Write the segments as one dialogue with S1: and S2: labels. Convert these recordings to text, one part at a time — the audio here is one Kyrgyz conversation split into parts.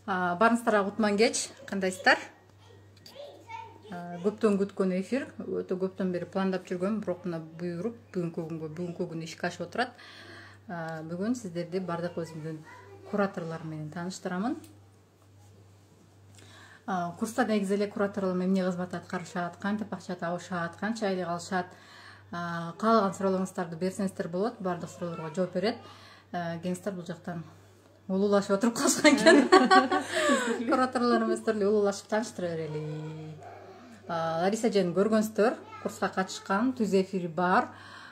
S1: Барыңыздарга кутман кеч, кандайсыздар? Көптөн күткөн эфир, өтө көптөн бери пландап жүргөм, бирок мына буйруп бүгүнкү күн ишке ашып отурат. Бүгүн сиздерди бардык өзүмдүн кураторлорум менен тааныштырамын. Курста негизи эле кураторлор эмне кызмат аткарышат, кантип акча табышат, канча айлык алышат, каалаган суроолоруңуздарды берсеңиздер болот, бардык суроолорго жооп берет. Кеңиздер бул жактан улуулашып отуруп калышкан экен. Кураторлорубуз эле улуулашып тааныштыра берели. Лариса эжени көргөнсүздөр, курска катышкан, түз эфири бар,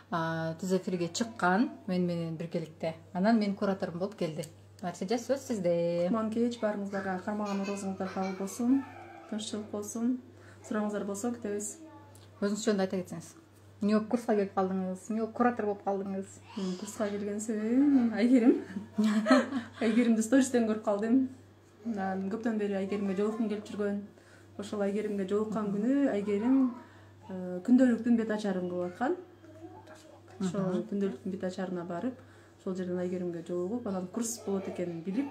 S1: түз эфирге чыккан мен менен биргеликте. Анан менин кураторум болуп келди. Лариса эже, сөз сизде.
S2: Кутман кеч, баарыңыздарга кармаган орозуңуздар кабыл болсун, тынччылык болсун. Сурооңуздар болсо күтөбүз.
S1: Өзүңүз жөнүндө айта кетсеңиз. Эмне болуп курска келип калдыңыз? Эмне болуп куратор болуп калдыңыз?
S2: Курска келген себебим Айгерим. Айгеримди стористен көрүп калдым. Көптөн бери Айгеримге жолуккум келип жүргөн. Ошол Айгеримге жолуккан күнү Айгерим күндөлүктүн бет ачарын кылып аткан. Ошол күндөлүктүн бет ачарына барып, ошол жерден Айгеримге жолугуп, анан курс болот экенин билип,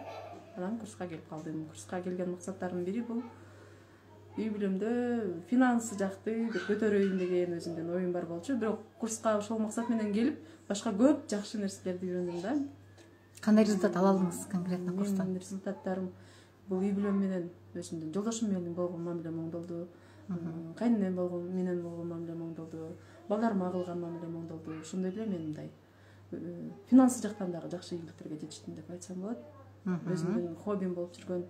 S2: анан курска келип калдым. Курска келген максаттардын бири бул үй бүлөмдө финансы жакты бир көтөрөйүн деген өзүмдүн оюм бар болчу. Бирок курска ошол максат менен келип, башка көп жакшы нерселерди үйрөндүм да.
S1: Кандай результат ала алдыңыз конкретно курстан?
S2: Менин результаттарым бул үй бүлөм менен өзүмдүн жолдошум менен болгон мамилем оңдолду. Кайненем менен болгон мамилем оңдолду. Балдарыма кылган мамилем оңдолду. Ошондой эле мен мындай финансы жактан дагы жакшы ийгиликтерге жетиштим деп айтсам болот. Өзүмдүн хоббим болуп жүргөн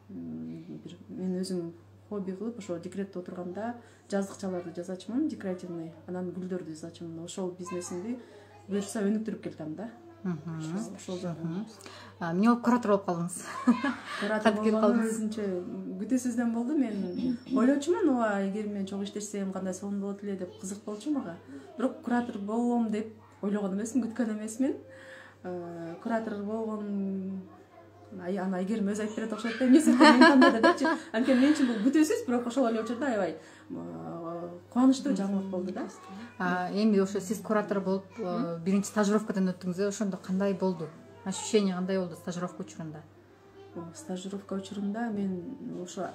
S2: мен өзүм хобби кылып ошо декретте отурганда жаздыкчаларды жазачумун, декоративный, анан гүлдөрдү жазачумун. Ошол бизнесимди буюрса өнүктүрүп келдим да. Ошол жагы.
S1: Эмне болуп куратор болуп калдыңыз?
S2: Куратор болгону өзүнчө күтүүсүздөн болду. Мен ойлочумун, ооба, Айгерим менен чогуу иштешсем кандай сонун болот эле деп кызык болчу мага. Бирок куратор болом деп ойлогон эмесмин, күткөн эмесмин. Куратор болгон аны Айгерим өзү айтып берет окшойт да, эмне себептен мен тандады депчи. Анткени мен үчүн бул күтүүсүз, бирок ошол эле учурда аябай кубанычтуу жаңылык болду да.
S1: Эми ошо сиз куратор болуп биринчи стажировкадан өттүңүз, ошондо кандай болду? Ощущение кандай болду стажировка учурунда?
S2: Стажировка учурунда мен ошо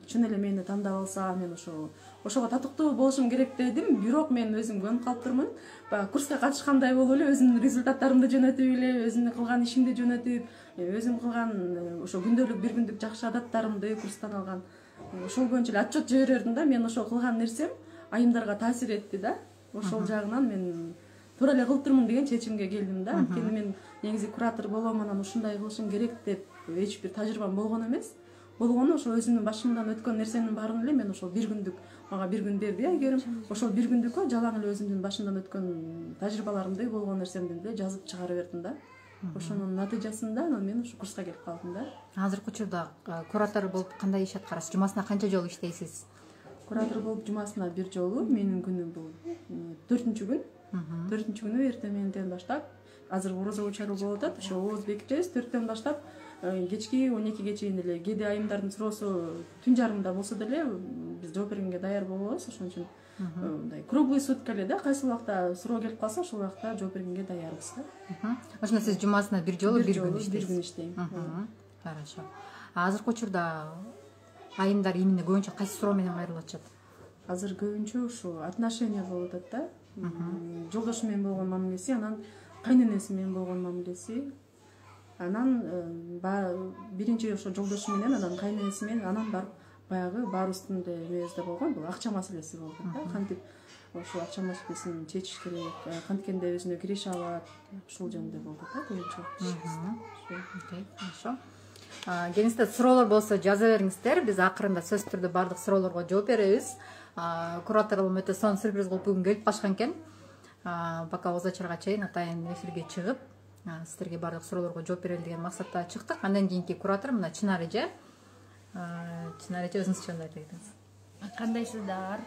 S2: чын эле мени тандап алса, мен ошого татыктуу болушум керек дедим, бирок мен өзүм көнүп калыптырмын. Баягы курска катышкандай болуп эле өзүмдүн результаттарымды жөнөтүп эле, өзүмдүн кылган ишимди жөнөтүп, өзүм кылган ошо күндөлүк бир күндүк жакшы адаттарымды курстан алган. Ошол боюнча эле отчет жиберердим да. Мен ошол кылган нерсем айымдарга таасир этти да. Ошол жагынан мен туура эле кылыптырмын деген чечимге келдим да. Анткени мен негизи куратор болом, анан ушундай кылышым керек деп эч бир тажрыйбам болгон эмес. Болгону ошо өзүмдүн башымдан өткөн нерсенин баарын эле мен ошол бир күндүк, мага бир күн берди Айгерим. Ошол бир күндүккө жалаң эле өзүмдүн башымдан өткөн тажрыйбаларымды, болгон нерсемди эле жазып чыгара бердим да. Ошонун натыйжасында анан мен ушу курска келип калдым да.
S1: Азыркы учурда куратор болуп кандай иш аткарасыз? Жумасына канча жолу иштейсиз?
S2: Куратор болуп жумасына бир жолу, менин күнүм бул 4-күн. 4-күнү эртең мененден баштап, азыр орозо чаруу болуп атат, ошо ооз бекитебиз. 4-төн баштап кечки 12ге чейин эле кээде айымдардын суроосу түн жарымда болсо деле биз жооп бергенге даяр болобуз. Ошон үчүн мындай круглый сутка эле да, кайсы убакта суроо келип калса ошол убакта жооп бергенге даярбыз да.
S1: Ошондо сиз жумасына бир жолу бир күн иштейсиз?
S2: Бир күн иштейм.
S1: Хорошо. Азыркы учурда айымдар именно көбүнчө кайсы суроо менен кайрылып атышат?
S2: Азыр көбүнчө ушу отношения болуп атат да. Жолдошу менен болгон мамилеси, анан кайненеси менен болгон мамилеси. Анан биринчи ошо жолдошу менен, анан кайненеси менен, анан барып баягы баарыбыздын эмебизде болгон бул акча маселеси болуп атат да. Кантип ошол акча маселесин чечиш керек, канткенде өзүнө киреше алат, ушул жөнүндө болуп атат көбүнчө.
S1: Хорошо. Кеңинизде суроолор болсо жаза бериңиздер. Биз акырында сөзсүз түрдө бардык суроолорго жооп беребиз. Кураторлорум өтө сонун сюрприз кылып бүгүн келип калышкан экен. Пока ооз ачарга чейин атайын эфирге чыгып, сиздерге бардык суроолорго жооп берели деген максатта чыктык. Андан кийинки куратор мына Чынар эже. Чынар эже, өзүңүз жөнүндө айта кетиңиз.
S3: Кандайсыздар?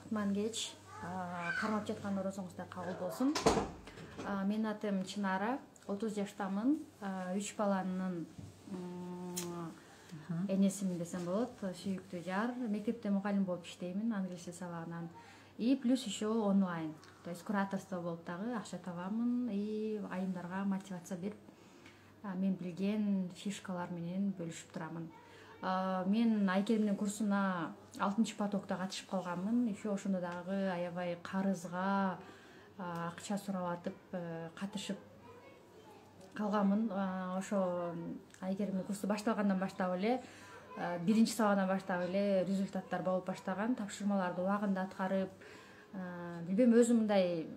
S3: Кутман кеч. Кармап жаткан орозуңуздар кабыл болсун. Менин атым Чынара, 30 жаштамын. 3 баланын энесимин десем болот. Сүйүктүү жар. Мектепте мугалим болуп иштеймин, англис тил сабагынан. И плюс еще онлайн. То есть кураторство болуп дагы акча табамын и айымдарга мотивация берип мен билген фишкалар менен бөлүшүп турамын. Мен Айкеримдин курсуна 6-потокто катышып калганмын. Еще ошондо дагы аябай карызга акча сурап атып катышып калганмын. Ошо Айкеримдин курсу башталгандан баштап эле, биринчи сабагынан баштап эле результаттар болуп баштаган, тапшырмаларды убагында аткарып, билбейм, өзүм мындай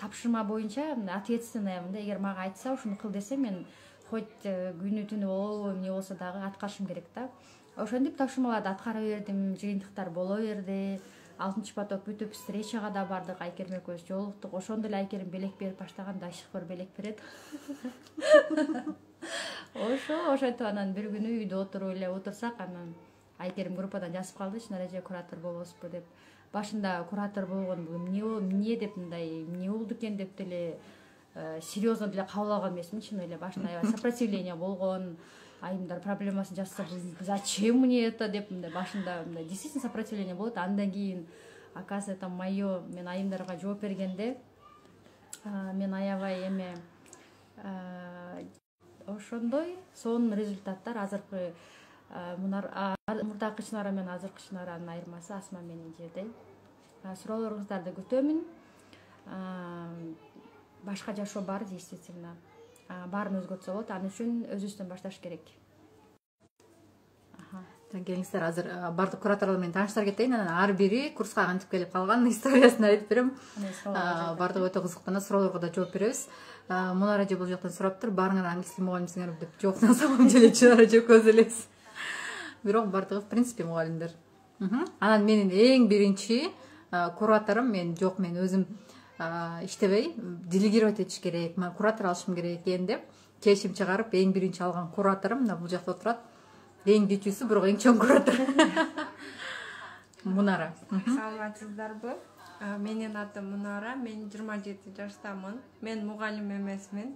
S3: тапшырма боюнча ответственный, мындай эгер мага айтса ушуну кыл десе, мен хоть күнү түнү болобу эмне болсо дагы аткарышым керек да. Ошентип тапшырмаларды аткара бердим, жыйынтыктар боло берди. 6-поток бүтүп встречага да бардык, Айкерим экөөбүз жолуктук. Ошондо эле Айкерим белек берип баштаган, до сих пор белек берет. Ошентип анан бир күнү үйдө отуруп эле отурсак, анан Айкерим группадан жазып калды, Чынар эже куратор болосузбу деп. Башында куратор болгон бул эмне деп, мындай эмне болду экен деп деле серьезно деле кабыл алган эмесмин. Чын эле башында аябай сопротивление болгон, айымдар проблемасын жазса, зачем мне это деп, мындай башында мындай действительно сопротивление болот. Андан кийин оказывается это моё, мен айымдарга жооп бергенде мен аябай эме ошондой сонун результаттар. Азыркы мурдакы Чынара менен азыркы Чынаранын айырмасы Асма менен жердей. Суроолоруңуздарды күтөмүн. Башка жашоо бар, действительно. Баарын өзгөртсө болот, аны үчүн өзүбүздөн башташ керек.
S1: Келиңиздер, азыр бардык кураторлор менен тааныштыра кетейин. Анан ар бири курска кантип келип калган историясын айтып берем. Бардыгы өтө кызыктанат, суроолорго да жооп беребиз. Мунара эже бул жактан сураптыр, баарыңар английский мугалимсиңерби деп. Жок, на самом деле Чынара эже көз элес. Бирок бардыгы в принципе мугалимдер. Анан менин эң биринчи кураторум, мен өзүм иштебей, делегировать этиш керек, мен куратор алышым керек экен деп чечим чыгарып, эң биринчи алган кураторум мына бул жакта отурат. Эң кичүүсү, бирок эң чоң куратор. Мунара.
S4: Саламатсыздарбы? Менин атым Мунара, мен 27 жаштамын. Мен мугалим эмесмин.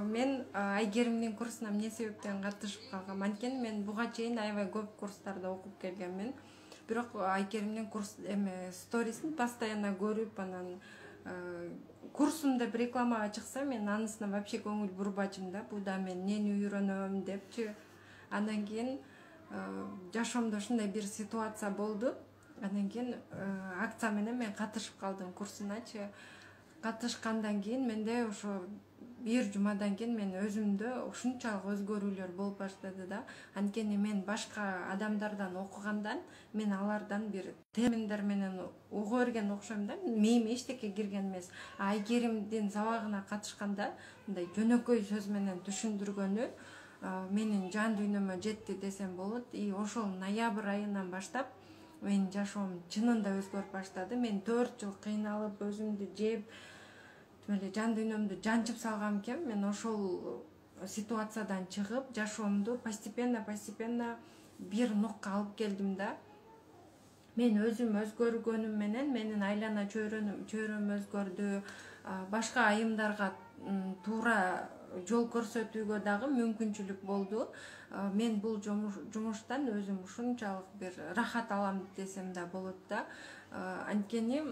S4: Мен Айкеримдин курсуна эмне себептен катышып калгам? Анткени мен буга чейин аябай көп курстарда окуп келгенмин. Бирок Айкеримдин курс сторисин постоянно көрүп, анан курсумда бир рекламага чыкса, мен анысына вообще көңүл бурбачым да. Буда мен эмнени үйрөнөм депчи. Андан кийин жашоомдо ушундай бир ситуация болду. Андан кийин акция менен мен катышып калдым курсуначы. Катышкандан кийин менде ошо бир жумадан кийин мен өзүмдө ушунчалык өзгөрүүлөр болуп баштады да. Анткени мен башка адамдардан окугандан, мен алардан бир терминдер менен угуу берген окшойм да. Мээме эчтеке кирген эмес. Айкеримдин сабагына катышканда мындай жөнөкөй сөз менен түшүндүргөнү менин жан дүйнөмө жетти десем болот. И ошол ноябрь айынан баштап менин жашоом чынында өзгөрүп баштады. Мен 4 жыл кыйналып, өзүмдү жеп, жан дүйнөмдү жанчып салгам экен. Мен ошол ситуациядан чыгып, жашоомду постепенно бир нукка алып келдим да. Мен өзүм өзгөргөнүм менен менин айлана чөйрөм өзгөрдү. Башка айымдарга туура жол көрсөтүүгө дагы мүмкүнчүлүк болду. Мен бул жумуштан өзүм ушунчалык бир рахат алам десем да болот да. Анткени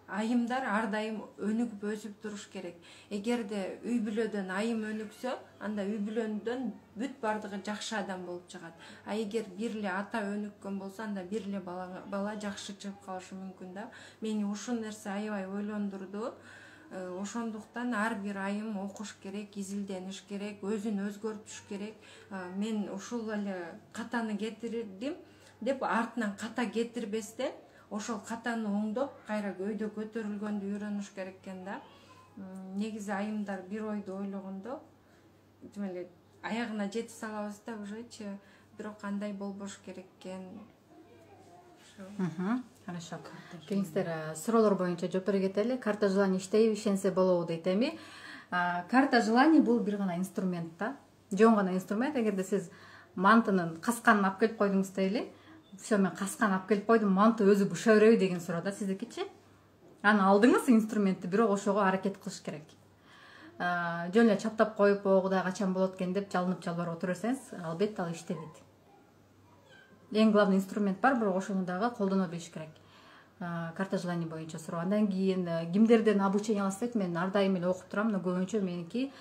S4: айымдар ар дайым өнүгүп өсүп туруш керек. Эгерде үй бүлөдөн айым өнүксө, анда үй бүлөдөн бүт бардыгы жакшы адам болуп чыгат. Эгер бир эле ата өнүккөн болсо, анда бир эле бала жакшы чыгып калышы мүмкүн да. Мени ушул нерсе аябай ойлондурду. Ошондуктан ар бир айым окуш керек, изилдениш керек, өзүн өзгөртүш керек. Мен ушул эле катаны кетирдим деп артынан ката кетирбестен, ошол катаны оңдоп, кайра өйдө көтөрүлгөндү үйрөнүш керек экен да. Негизи айымдар бир ойду ойлогондо, эле аягына жетип салабыз да ужечи, бирок кандай болбош керек экен.
S1: Хорошо. Келиңиздер, суроолор боюнча жооп бере кетели. Карта желаний иштейби, ишенсе болобу дейт эми. Карта желаний бул бир гана инструмент да. Жөн гана инструмент. Эгерде сиз мантынын касканын алып келип койдуңуз дейли. Все, мен каскан алып келип койдум, манты өзү буша береби деген суроо да сиздикичи. Аны алдыңыз инструментти, бирок ошого аракет кылыш керек. Жөн эле чаптап коюп, кудай качан болот экен деп жалынып жалбарып отура берсеңиз, албетте ал иштебейт. Эң главный инструмент бар, бирок ошону дагы колдоно билиш керек. карта желаний боюнча суроо. Андан кийин кимдерден обучение аласыз дейт, мен ар дайым эле окуп турам, но көбүнчө меники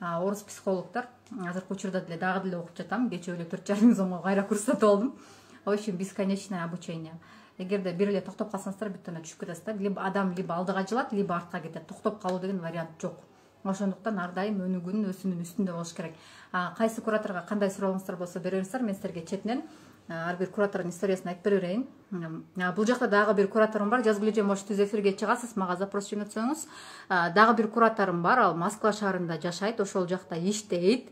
S1: орус психологдор. Азыркы учурда деле дагы деле окуп жатам. Кечээ эле 4,5 миң сомго кайра курс сатып алдым. В общем, бесконечное обучение. Эгерде бир эле токтоп калсаңыздар, бүттөн түшүп кетесиздер. Либо адам либо алдыга жылат, либо артка кетет. Токтоп калуу деген вариант жок. Ошондуктан ар дайым өнүгүүнүн өсүүнүн үстүндө болуш керек. Кайсы кураторго кандай сурооңуздар болсо бере бериңиздер, мен силерге четинен ар бир куратордун историясын айтып бере берейин. Бул жакта дагы бир кураторум бар. Жазгыл эже, может, түз эфирге чыгасыз, мага запрос жөнөтсөңүз. Дагы бир кураторум бар, ал Москва шаарында жашайт, ошол жакта иштейт.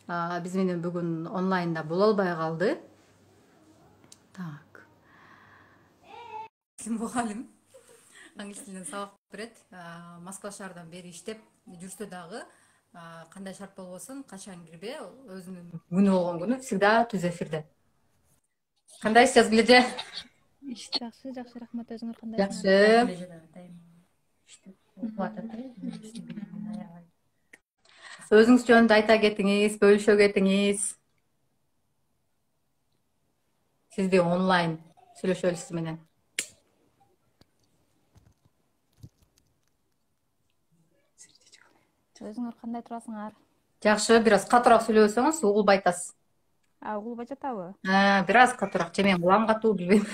S1: Биз менен бүгүн онлайнда боло албай калды. Так. Мугалим англис тилинен сабак берет. Москва шаарынан бери иштеп жүрсө дагы кандай шарт болбосун, качан кирбе, өзүнүн күнү болгон күнү всегда түз эфирде. Кандайсыз, Жазгыл эже?
S5: Иш жакшы, жакшы, рахмат. Өзүңөр кандайсыңар?
S1: Жакшы. Өзүңүз жөнүндө айта кетиңиз, бөлүшө кетиңиз. Сизди онлайн сүйлөшөлү сиз менен.
S5: Өзүңөр кандай турасыңар?
S1: Жакшы, бир аз катуураак сүйлөсөңүз, угулбай атасыз.
S5: Угулбай жатабы?
S1: Бир аз катуураак, же мен кулагым катуу, билбейм.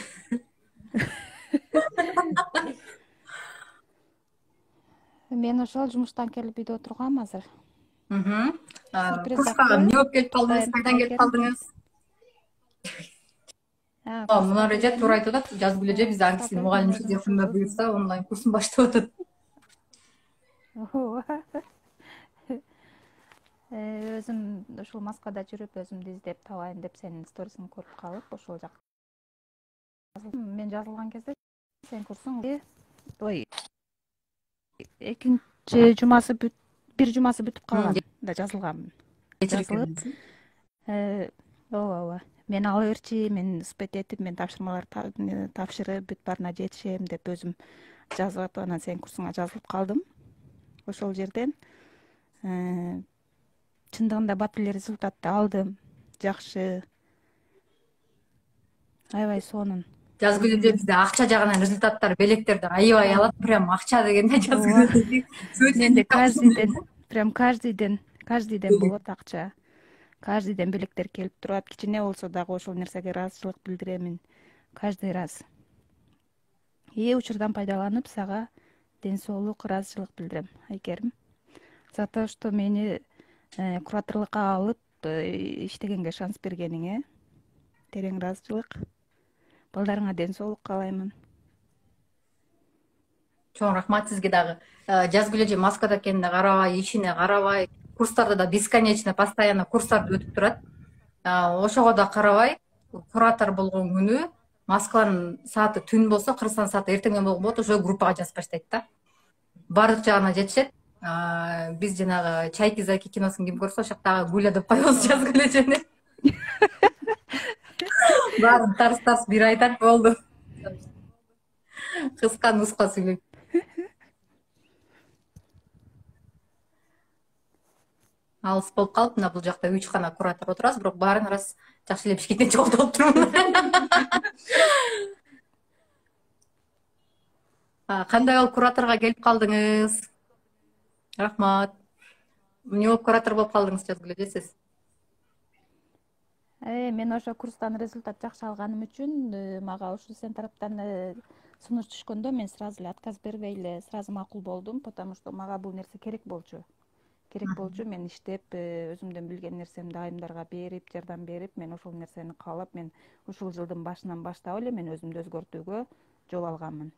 S5: Мен ошол жумуштан келип үйдө отургам азыр.
S1: Курска эмне болуп келип калдыңыз, кайдан келип калдыңыз? Мына эже туура айтып атат, Жазгыл эже бизде англис тилин мугалимчи жакында буюрса онлайн курсун баштап атат.
S5: Өзүм ушул Москвада жүрүп, өзүмдү издеп табайын деп сенин сторисиңди көрүп калып, ошол жакта мен жазылган кезде сен курсуң экинчи жумасы бир жумасы бүтүп калган да жазылганмын. Ооба. Мен ала берчи, мен успеть этип, мен тапшырмаларды тапшырып бүт баарына жетишем деп өзүм жазып атып, анан сенин курсуңа жазылып калдым. Ошол жерден чындыгында бат эле результатты алдым. Жакшы. Аябай сонун.
S1: Жазгыл эже бизде акча жагынан результаттар белектерди аябай алат. Прям акча дегенде Жазгыл эже.
S5: Менде каждыйден болот акча. Каждыйден белектер келип турат. Кичине болсо дагы ошол нерсеге ыраазычылык билдиремин. Каждый раз. Учурдан пайдаланып сага ден соолук, ыраазычылык билдирем, Айкерим. За то, что мени кураторлукка алып иштегенге шанс бергениңе терең ыраазычылык. Балдарыңа ден соолук каалаймын.
S1: Чоң рахмат сизге дагы. Жазгыл эже Москвада экенине карабай, ишине карабай, курстарда да бесконечно, постоянно курстарды өтүп турат. Ошого да карабай, куратор болгон күнү Москванын сааты түн болсо, Кыргызстан сааты эртеңен болгон болот, ошо группага жазып баштайт да. Бардык жагына жетишет. Биз жанагы Чайки Зайки киносун ким көрсө, ошоктагы Гуля деп коебуз Жазгыл эжени. Баарын тарс бир айтат, болду. Кыска нуска сүйлөйт. Алыс болуп калып, мына бул жакта 3 гана куратор отурабыз, бирок баарын раз жакшы эле Бишкектен чогултуп алып турмун. Кандай болуп кураторго келип калдыңыз? Рахмат. Эмне болуп куратор болуп калдыңыз, Жазгыл эже сиз?
S5: Мен ошо курстан результат жакшы алганым үчүн мага ушул сен тараптан сунуш түшкөндө мен сразу эле отказ бербей эле сразу макул болдум, потому что мага бул нерсе керек болчу. Мен иштеп, өзүмдөн билген нерсемди айымдарга берип, жардам берип, мен ошол нерсени каалап, мен ушул жылдын башынан баштап эле мен өзүмдү өзгөртүүгө жол алганмын.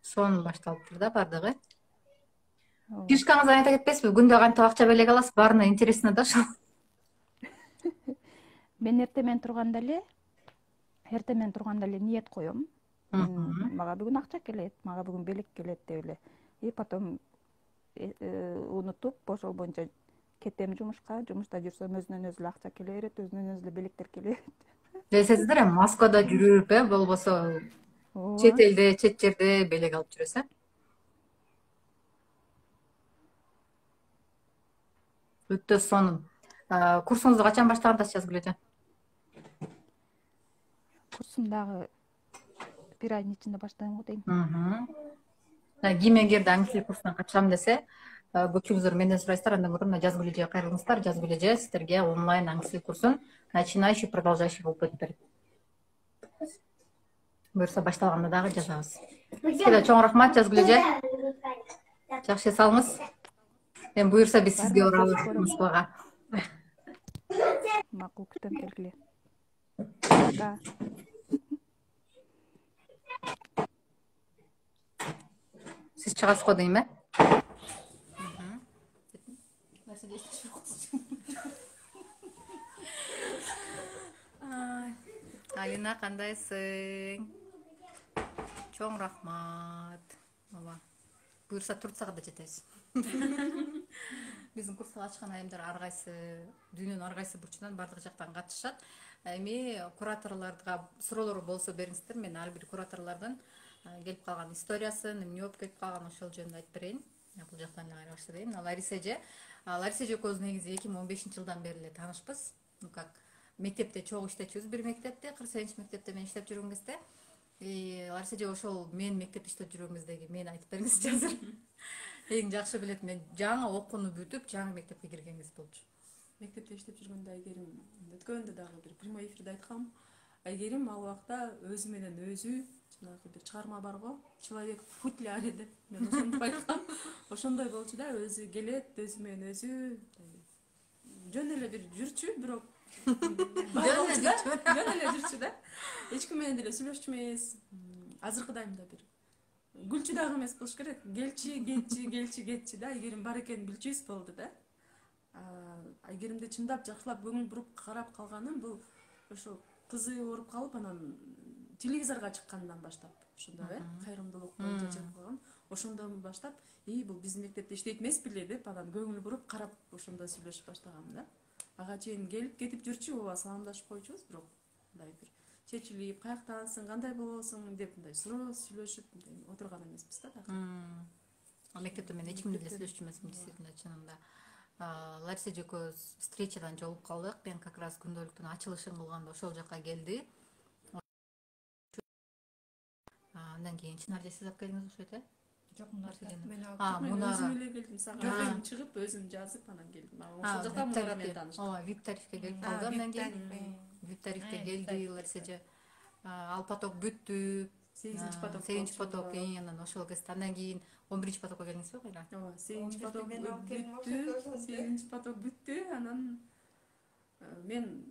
S1: Сонун башталыптыр да бардыгы. Фишкаңызды айта кетпейсизби? Күндө кантип акча белек аласыз? Баарына интересно да ошол.
S5: Мен эртемен турганда эле ниет коем. Мага бүгүн акча келет, мага бүгүн белек келет деп эле. И потом унутуп, ошол боюнча кетем жумушка. Жумушта жүрсөм өзүнөн өзү акча келе берет, өзүнөн өзү белектер келе берет.
S1: Билесиздер, Москвада жүрүп, болбосо чет элде, чет жерде белек алып жүрөсүз. Өтө сонун. Курсуңузду качан баштагансыз, Жазгыл эже?
S5: Курсум дагы бир айдын ичинде баштадым го дейм.
S1: Кийим англис курсуна катышам десе, көпчүлүгүңүздөр менден сурайсыздар, андан көрө мына Жазгүл эже кайрылыңыздар. Жазгүл эже сиздерге онлайн англис курсун начинающий, продолжающий болуп өтүп берет. Буюрса башталганда дагы жазабыз. Сизге чоң рахмат Жазгүл эже. Жакшы эс алыңыз. Эми буюрса биз сизге урабыз Москвага.
S5: Макул, күтөм келгиле. Пока.
S1: Siz чыгасыз го дейм, Алина, кандайсың? Чоң рахмат. Буюрса Турцияга да жетебиз. Биздин курска ачкан айымдар ар кайсы дүйнөнүн ар кайсы бурчунан бардык жактан катышат. Эми кураторлорго суроолор болсо бериңиздер, мен ар бир кураторлордун келип калган историясын, эмне болуп кетип калган ошол жөнүндө айтып берейин. Бул жактан эле кайра баштайын. Лариса эже экөөбүз негизи 2015-жылдан бери эле таанышпыз. Как мектепте чогуу иштечүбүз, бир мектепте, 48-мектепте мен иштеп жүргөн кезде. Лариса эже ошол мен мектепте иштеп жүргөн кездеги мени айтып бериңизчи азыр. Эң жакшы билет, мен жаңы окууну бүтүп, жаңы мектепке кирген кез болчу.
S2: Мектепте иштеп жүргөндө Айгерим өткөндө дагы бир прямой эфирде айткам. Айгерим ал убакта өзү менен өзү жанагы бир чыгарма бар го, человек в футляре деп мен ошентип айткам. Ошондой болчу да, өзү келет, өзү менен өзү жөн эле бир жүрчү, бирок жөн эле жүрчү да. Эч ким менен деле сүйлөшчү эмес. Азыркыдайымда бир гүлчү дагы эмес болуш керек. Келчи да. Айгерим бар экенин билчүбүз болду да. Айгеримди чындап жакшылап көңүл буруп карап калганым бул ошо кызы ооруп калып, анан телевизорго чыккандан баштап, ошондо кайрымдуулук боюнча чыгып калган. Ошондон баштап, бул биздин мектепте иштейт эмес беле деп, анан көңүл буруп карап ошондо сүйлөшүп баштагам да. Ага чейин келип кетип жүрчү, ооба саламдашып койчубуз, бирок мындай бир чечилип, каяктансың, кандай болосуң деп мындай суроо сүйлөшүп отурган эмеспиз да дагы.
S1: Мектепте мен эч ким менен сүйлөшчү эмесмин, действительно, чынында. Лариса эже экөөбүз встречадан жолугуп калдык. Мен как раз күндөлүктүн ачылышын кылганда ошол жака келди. Андан кийин Чынар эже сиз алып келдиңиз окшойт,
S3: Жок, Мунара.
S2: Мен өзүм эле келдим, сага чыгып, өзүм жазып анан келдим. Ошол жакта Мунара менен тааныштык.
S1: Ооба, VIP тарифке келип калды. Андан кийин VIP тарифке келди Лариса эже. Ал поток бүттү. 8 поток, анан ошол кезде андан кийин 11 потокко келдиңизби кайра?
S2: Ооба, 8 поток бүттү. 8 поток бүттү, анан мен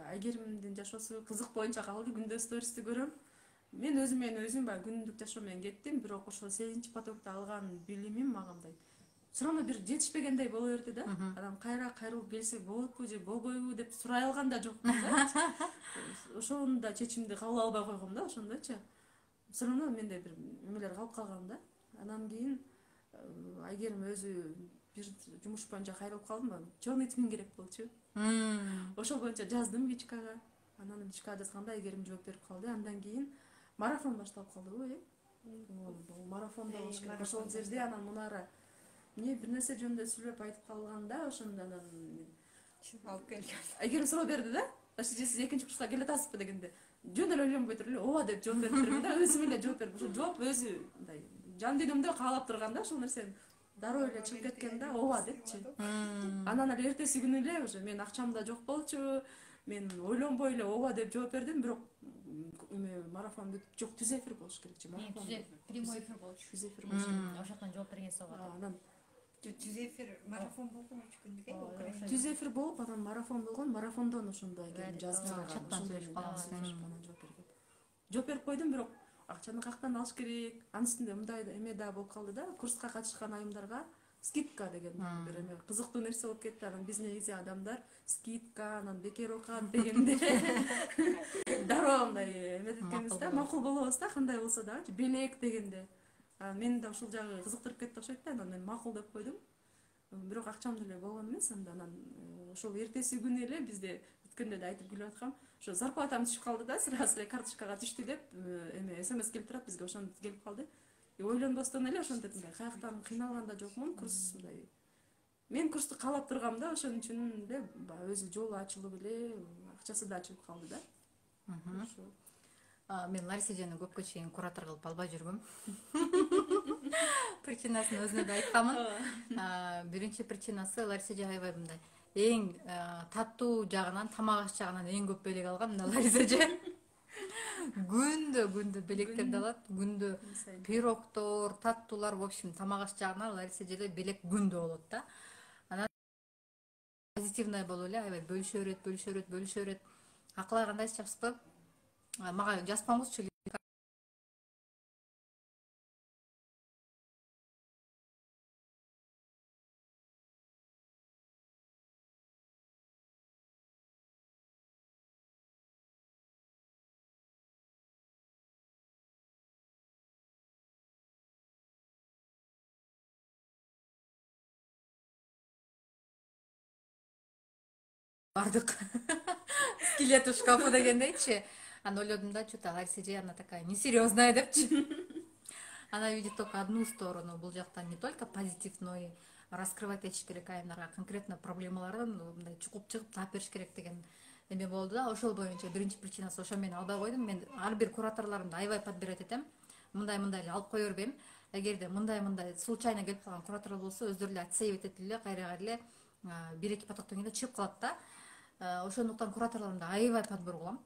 S2: Айгеримдин жашоосу кызык боюнча калды, күндө стористи көрөм. Мен өзүм менен өзүм баягы күндүк жашоо менен кеттим, бирок ошо 8 потокто алган билимим мага мындай все равно бир жетишпегендей боло берди да. Анан кайрылып келсе болотпу же болбойбу деп сурай алган да жокмун да. Ошондо чечимди кабыл албай койгом да, ошондочу. Все равно менде бир эмелер калып калган да. Анан кийин Айгерим өзү бир жумуш боюнча кайрылып калдым, чоң итмин керек болчу. Ошол боюнча жаздым Вичкага. Анан Вичкага жазганда Айгерим жооп берип калды. Андан кийин марафон башталып калды го, Бул марафондо болуш керек. Ошол жерде анан Мунара эмне бир нерсе жөнүндө сүйлөп айтып калганда, ошондо анан
S4: алып келген.
S2: Айгерим суроо берди да. Сиз экинчи курска келе атасызбы дегенде, жөн эле ойлонбой туруп эле ооба деп жооп берип турдум да, өзүм эле жооп берип. Ошо жооп өзү мындай жан дүйнөмдө каалап турган да, ошол нерсени дароо эле чыгып кеткен да, ооба депчи. Анан эле эртеси күнү эле уже мен акчам да жок болчу. Мен ойлонбой эле ооба деп жооп бердим, бирок марафон бүтүп, жок, түз эфир болуш керекчи. Марафон
S3: Прямой эфир болчу.
S2: түз эфир болуш керек.
S3: Ошондон жооп берген соолот.
S2: Анан
S4: Түз эфир марафон болгон 3 күндүк
S2: түз эфир болуп, анан марафон болгон. Марафондон ошондой жазган, жооп берип койдум, бирок акчаны каяктан алыш керек? Анын үстүндө мындай эме да болуп калды да, курска катышкан айымдарга скидка деген бир эме кызыктуу нерсе болуп кетти. Анан биз негизи адамдар скидка, анан бекер окат дегенде дароо мындай эметкенбиз да, макул болобуз да, кандай болсо дагы белек дегенде. Мен да ушул жагы кызыктырып кетти окшойт да, анан мен макул деп койдум. Бирок акчам деле болгон эмес. Анан ошол эртеси күнү эле бизде өткөндө да айтып күлүп аткам, ошо зарплатам түшүп калды да, сразу эле карточкага түштү деп эме СМС келип турат бизге, ошону келип калды. Ойлонбостон эле ошентип мындай каяктан кыйналган да жокмун, курс мындай. Мен курсту каалап тургам да, ошон үчүн эле өзү жолу ачылып эле акчасы да ачылып калды да.
S1: Мен Лариса эжени көпкө чейин куратор кылып албай жүргөм. Причинасын өзүнө да айтканмын. Биринчи причинасы Лариса эже аябай мындай эң таттуу жагынан, тамак аш жагынан эң көп белек алган мына Лариса эже. Күндө белектерди алат, күндө пирогтор, таттуулар, в общем, тамак аш жагынан Лариса эжеде белек күндө болот да. Анан позитивный болуп эле аябай бөлүшө берет. Акыл айгандай жакшысызбы? Мага жазбаңызчы. Бардык скелеты в шкафу дегендейчи. Ойлодум да, что-то Лариса эже она такая несерьезная депчи. Она видит только одну сторону. Бул жактан не только позитив, но и раскрывать этиш керек, аяндарга конкретно проблемаларын мындай чукуп чыгып таап бериш керек деген эме болду да. Ошол боюнча биринчи причинасы ошо мен албай койдум. Мен ар бир кураторлорумду аябай подбирать этем. Мындай эле алып кое бербейм. Эгерде мындай случайно келип калган кураторлор болсо, өздөрү эле отсеивать этип эле кайра эле бир эки потоктон кийин чыгып калат да. Ошондуктан кураторлорумду аябай подбор кылам.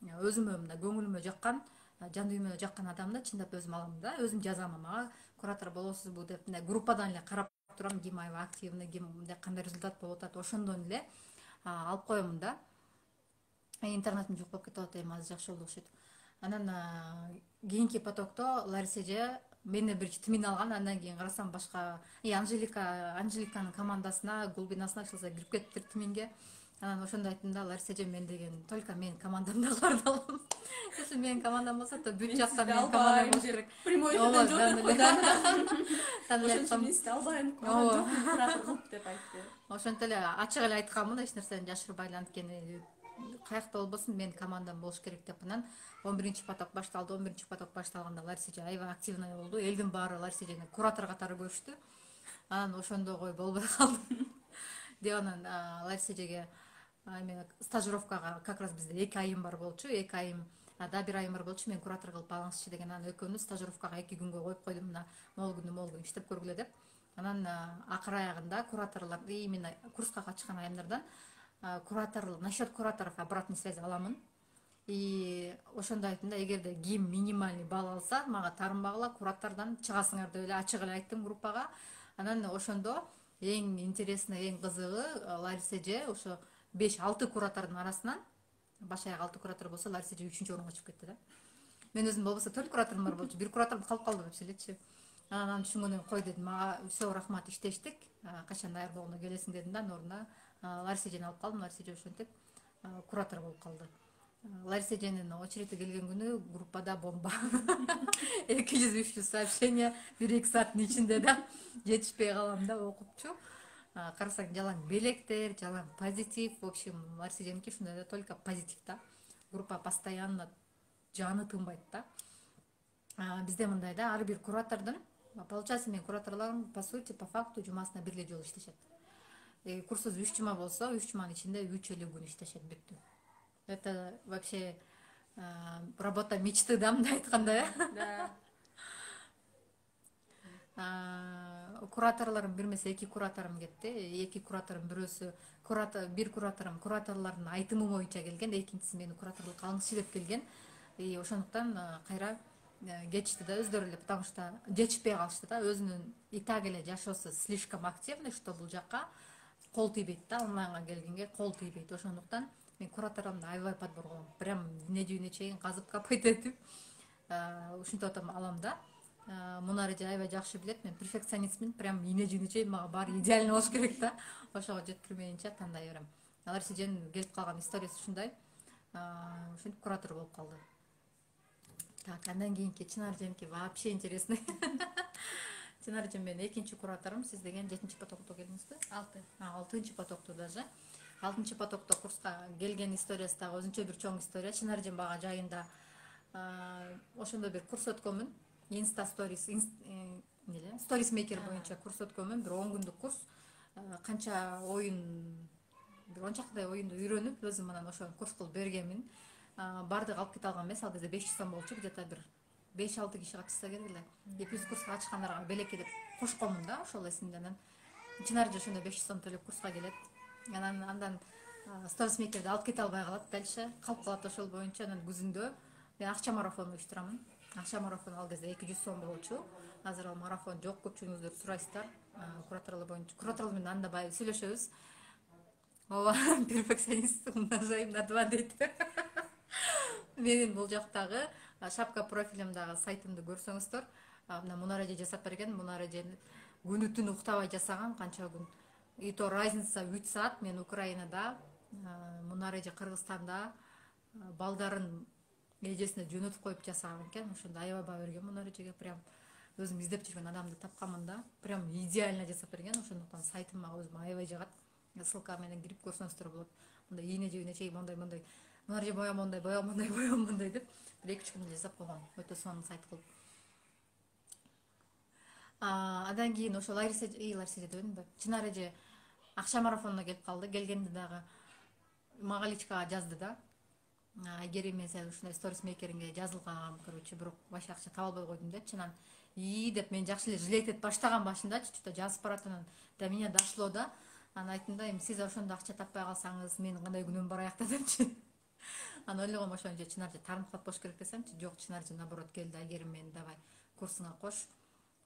S1: Өзүмө мындай көңүлүмө жаккан, жан дүйнөмө жаккан адамды чындап өзүм алам да. Өзүм жазам, мага куратор болосузбу деп мындай группадан эле карап турам, ким аябай активный, ким мындай кандай результат болуп атат, ошондон эле алып коемун да. Интернетим жок болуп кетип атат, эми азыр жакшы болду окшойт. Анан кийинки потокто Лариса эже менден биринчи тимин алган, андан кийин карасам башка Анжеликанын командасына, глубинасына кирип кетиптир тиминге. Анан ошондо айттым да, Лариса эже мен деген только менин командамдагыларды алам. Если менин командам болсо, то бүт жакта менин командам болуш керек.
S2: Прямой эфирден жок деп койду. Албайм, куратор кылып деп айтты.
S1: Ошентип эле ачык эле айтканмын, эч нерсени жашырбай, анткени каякта болбосун менин командам болуш керек деп. Анан 11-чи поток башталды. 11-чи поток башталганда Лариса эже аябай активный болду. Элдин баары Лариса эжени куратор катары көрүштү. Анан ошондо кой болбой калдым деп анан Лариса эжеге мен стажировкага как раз бизде 2 айым бар болчу. 2 айым да, 1 айым бар болчу. Мен куратор кылып алыңызчы деген. Анан экөөбүз стажировкага 2 күнгө коюп койдум, мына могул күн иштеп көргүлө деп. Анан акыр аягында кураторлор именно курска катышкан айымдардан насчет кураторов обратный связь аламын. И ошондо айттым да, эгерде ким минимальный балл алса, мага таарынбагыла, куратордон чыгасыңар деп эле ачык эле айттым группага. Анан ошондо эң интересный, эң кызыгы, Лариса эже ошо 5-6 куратордун арасынан, баш аяк 6 куратор болсо, Лариса эже 3-чү орунга чыгып кетти да. Мен өзүм болбосо 4 кураторум бар болчу, 1 кураторум калып калды деп элечи. Анан түшүнгөндөн кой дедим, мага все рахмат, иштештик, качан даяр болгондо келесиң дедим да. Ордуна Лариса эжени алып калдым. Лариса эже ошентип куратор болуп калды. Лариса эженин очереди келген күнү группада бомба. 200-300 сообщение 1-2 сааттын ичинде да, жетишпей калам да, окупчу. Карасаң жалаң белектер, жалаң позитив. В общем, Лариса эженики ушундай да, только позитив да. Группа постоянно жаны тынбайт да. Бизде мындай да, ар бир куратордун, получается, мен кураторлорум по сути, по факту жумасына бир эле жолу иштешет. Курсубуз 3 жума болсо, 3 жуманын ичинде 3 эле күн иштешет, бүттү. Это вообще работа мечты, да, мындай айтканда. Да. Кураторлорум бир эмес 2 кураторум кетти. 2 кураторум бирөөсү бир кураторум кураторлордун айтымы боюнча келген, экинчиси мени кураторлукка алыңызчы деп келген. И ошондуктан кайра кетишти да өздөрү эле, потому что жетишпей калышты да. Өзүнүн и так эле жашоосу слишком активный, что бул жакка кол тийбейт да, онлайнга келгенге кол тийбейт. Ошондуктан мен кураторумду аябай подбор кылам. Прям эмне жүйүнө чейин казып копойт этип ушинтип алам да. Мунар эже аябай жакшы билет, мен перфекционистмин, прям эмне жүйүнө чейин мага баары идеально болуш керек да. Ошого жеткирмейинче тандай берем. Лариса эженин келип калган историясы ушундай. Ушинтип куратор болуп калды. Так, андан кийинки Чынар эженики вообще интересный. Чынар эже менин экинчи кураторум, сиз деген 7-чи потокто келдиңизби? 6-чы потокто даже. 6-чы потокто курска келген историясы дагы өзүнчө бир чоң история. Чынар эжем бага жайында ошондо бир курс өткөнмүн. Insta Stories, Stories Maker боюнча курс өткөнмүн. Бир 10 күндүк курс. Канча оюн, бир 10 чактай оюнду үйрөнүп, өзүм анан ошо курс кылып бергенмин. баардыгы алып кете алган эмес, ал кезде 500 сом болчу, где то бир 5-6 киши катышса керек эле. 200 курска ачкандарга белекке деп кошконмун да, ошол эсимде. Анан Чынаржы ошондо 500 сом төлөп курска келет. Андан сторис мейкерди алып кете албай калат, дальше калып калат ошол боюнча. Анан күзүндө мен акча марафон уюштурамын. Акча марафон ал кезде 200 сом болчу. Азыр ал марафон жок, көпчүлүгүңүздөр сурайсыздар. Кураторлор боюнча. Кураторлор менен анда бай сүйлөшөбүз. Ооба, перфекционист умножаем на 2 дейт. Менин бул жактагы шапка профилимдагы сайтымды көрсөңүздөр, мына Мунареже жасап берген. Мунареже күнү түн уктабай жасаган, канча күн. И то разница 3 саат. Мен Украинада, Мунареже Кыргызстанда балдарын эжесине жөнөтүп коюп жасаган экен. Ошондо аябай баа берген Мунарежеге. Прям өзүм издеп жүргөн адамды тапканмын да. Прям идеально жасап берген. Ошондуктан сайтым мага өзүм аябай жагат. Ссылка менен кирип көрсөңүздөр болот. Мындай ийне жебине чейин мондай Мунареже боям мондай деп 2-3 күндө жасап койгон. Өтө сонун сайт кылып. Андан кийин ошо Лариса дебедимби? Чынареже акча марафонуна келип калды. Келгенде дагы мага личкага жазды да. Эгер мен сен ушундай сторис мейкеринге жазылгам, короче, бирок вообще акча таба албай койдум депчи. Анан деп мен жакшы эле жалеть этип баштаган башында чуть-чуть жазып барат. Анан до меня дошло да. Анан айттым да, сиз ошондо акча таппай калсаңыз, менин кандай күнөөм бар аякта депчи. Анан ойлогом ошончо Чынаржы тармыктап кош керек десемчи, жок, Чынаржы наоборот келди. Эгер мен давай курсуңа кош,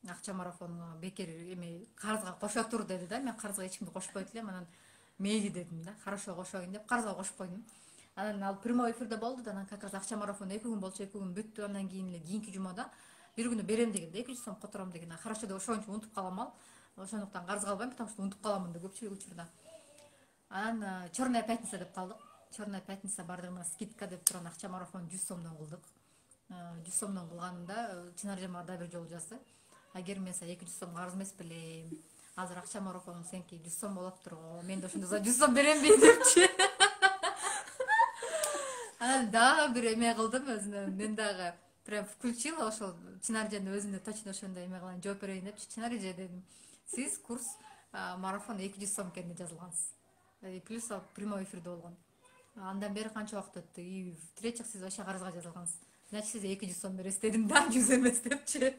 S1: акча марафонуна бекер эме карызга кошо тур деди да. Мен карызга эч кимди кошпойт элем. Анан мейли дедим да, хорошо кошоюн деп карызга кошуп койдум. Анан ал прямой эфирде болду да. Анан как раз акча марафону 2 күн болчу, 2 күн бүттү. Андан кийин эле кийинки жумада бир күнү берем деген, 200 сом котором деген. Хорошо деп ошончо унутуп калам ал. Ошондуктан карызга албайм, потому что унутуп каламын да көпчүлүк учурда. Анан черная пятница деп калдык. Черная пятница бардыгына скидка деп турган акча марафон 100 сомдон кылдык. 100 сомдон кылганымда Чынаржы мага да бир жолу жазды. Эгер мен сага 200 сом карыз эмес белем. Азыр акча марафонуң сенки 100 сом болуп турго. Мен да ошондо за 100 сом беремби депчи. Анан дагы бир эме кылдым өзүнө. Мен дагы прям включила ошол Чынаржыны өзүнө точно ошондой эме кылайын, жооп берейин депчи. Чынаржы дедим, сиз курс марафон 200 сом экенин жазылгансыз. Плюс прямой эфирде болгон. Андан бери канча убакыт өттү. И в-третьих, сиз вообще карызга жазылгансыз. Значит, сиз 200 сом бересиз дедим да, 100 эмес депчи.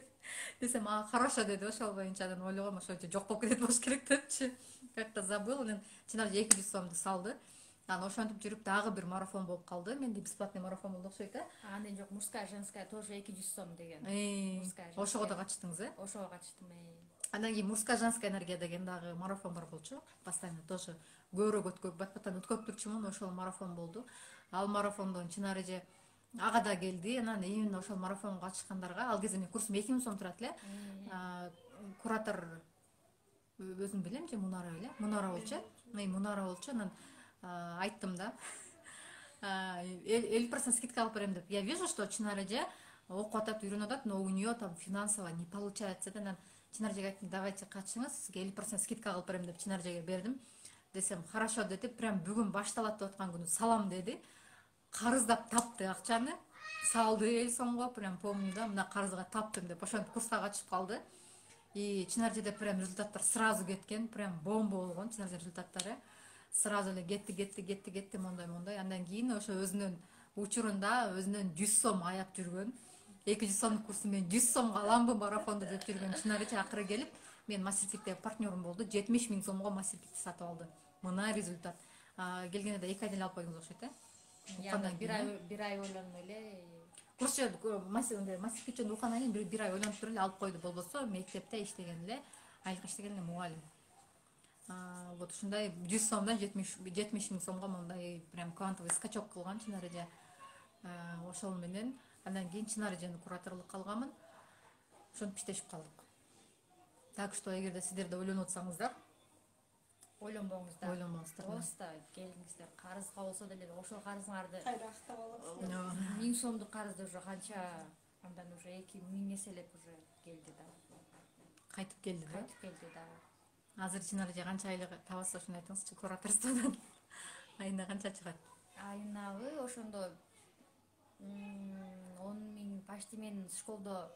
S1: Десем, хорошо деди, ошол боюнча. Анан ойлогом ошончо жок болуп кетет болуш керек депчи. Как-то забыл. Анан Чынаржы 200 сомду салды. Анан ошентип жүрүп дагы бир марафон болуп калды. Менде бесплатный марафон болду окшойт да.
S3: Андан жок, мужская, женская тоже 200 сом деген.
S1: Ошого да катыштыңыз, э?
S3: Ошого катыштым.
S1: Андан кийин мужская, женская энергия деген дагы марафон бар болчу. Постоянно тоже көбүрөөк бат-баттан өткөрүп турчумун. Ошол марафон болду. Ал марафондон Чынаржы ага да келди. Анан именно ошол марафонго катышкандарга, ал кезде менин курсум 2000 сом турат эле. Куратор өзүм билем же, Мунара беле. Мунара болчу. Анан айттым да. 50% скидка алып берем деп. Я вижу, что Чынаржы окуп атат, үйрөнүп атат, но у нее там финансово не получается. Анан Чынаржыга айттым, давайте катышыңыз, сизге 50% скидка алып берем деп Чынаржыга бердим. Десем, хорошо деди. Прям бүгүн башталат деп аткан күнү салам деди. Карыздап тапты акчаны. Салды эл сомго, прям помню да, мына карызга таптым деп ошентип курска катышып калды. И Чынаржыда прям результаттар сразу кеткен, прям бомба болгон Чынаржы результаттары. Сразу эле кетти мондай. Андан кийин ошо өзүнүн учурунда өзүнөн 100 сом аяп жүргөн. 200 сом курсу мен 100 сомго аламбы марафонду деп жүргөн Чынаржы акыры келип, мен мастер-клипте партнерым болду. 70 000 сомго мастер-клипти сатып алды. Мына результат. Келгенде да 2 айдан алып койдуңуз окшойт, э?
S3: Яны бир ай ойлонуп эле.
S1: Курсчу мастер-клипчен уккандан кийин бир ай ойлонуп туруп эле алып койду. Болбосо мектепте иштеген эле, айлык иштеген эле мугалим. Вот ушундай 100 сомдон 70 000 сомго мондай прям квантовый скачок кылган Чынаржы. Ошол менен андан кийин Чынаржыны кураторлукка алганмын. Ошентип иштешип калдык. Так что эгерде сиздер да ойлонуп атсаңыздар,
S3: Ойлонбоңуздар.
S1: Ойлонбоңуздар.
S3: Просто келиңиздер. Карызга болсо деле ошол карызыңарды
S2: кайра актап аласыз.
S3: 1000 сомдук карызды уже канча, андан уже 2000 эселеп уже келди да.
S1: Кайтып келди
S3: да.
S1: Азыр Чынаржы канча айлык табасыз, ошону айтыңызчы, кураторстводон. Айына канча чыгат?
S3: Айнабы ошондо 10 000, почти мен школдо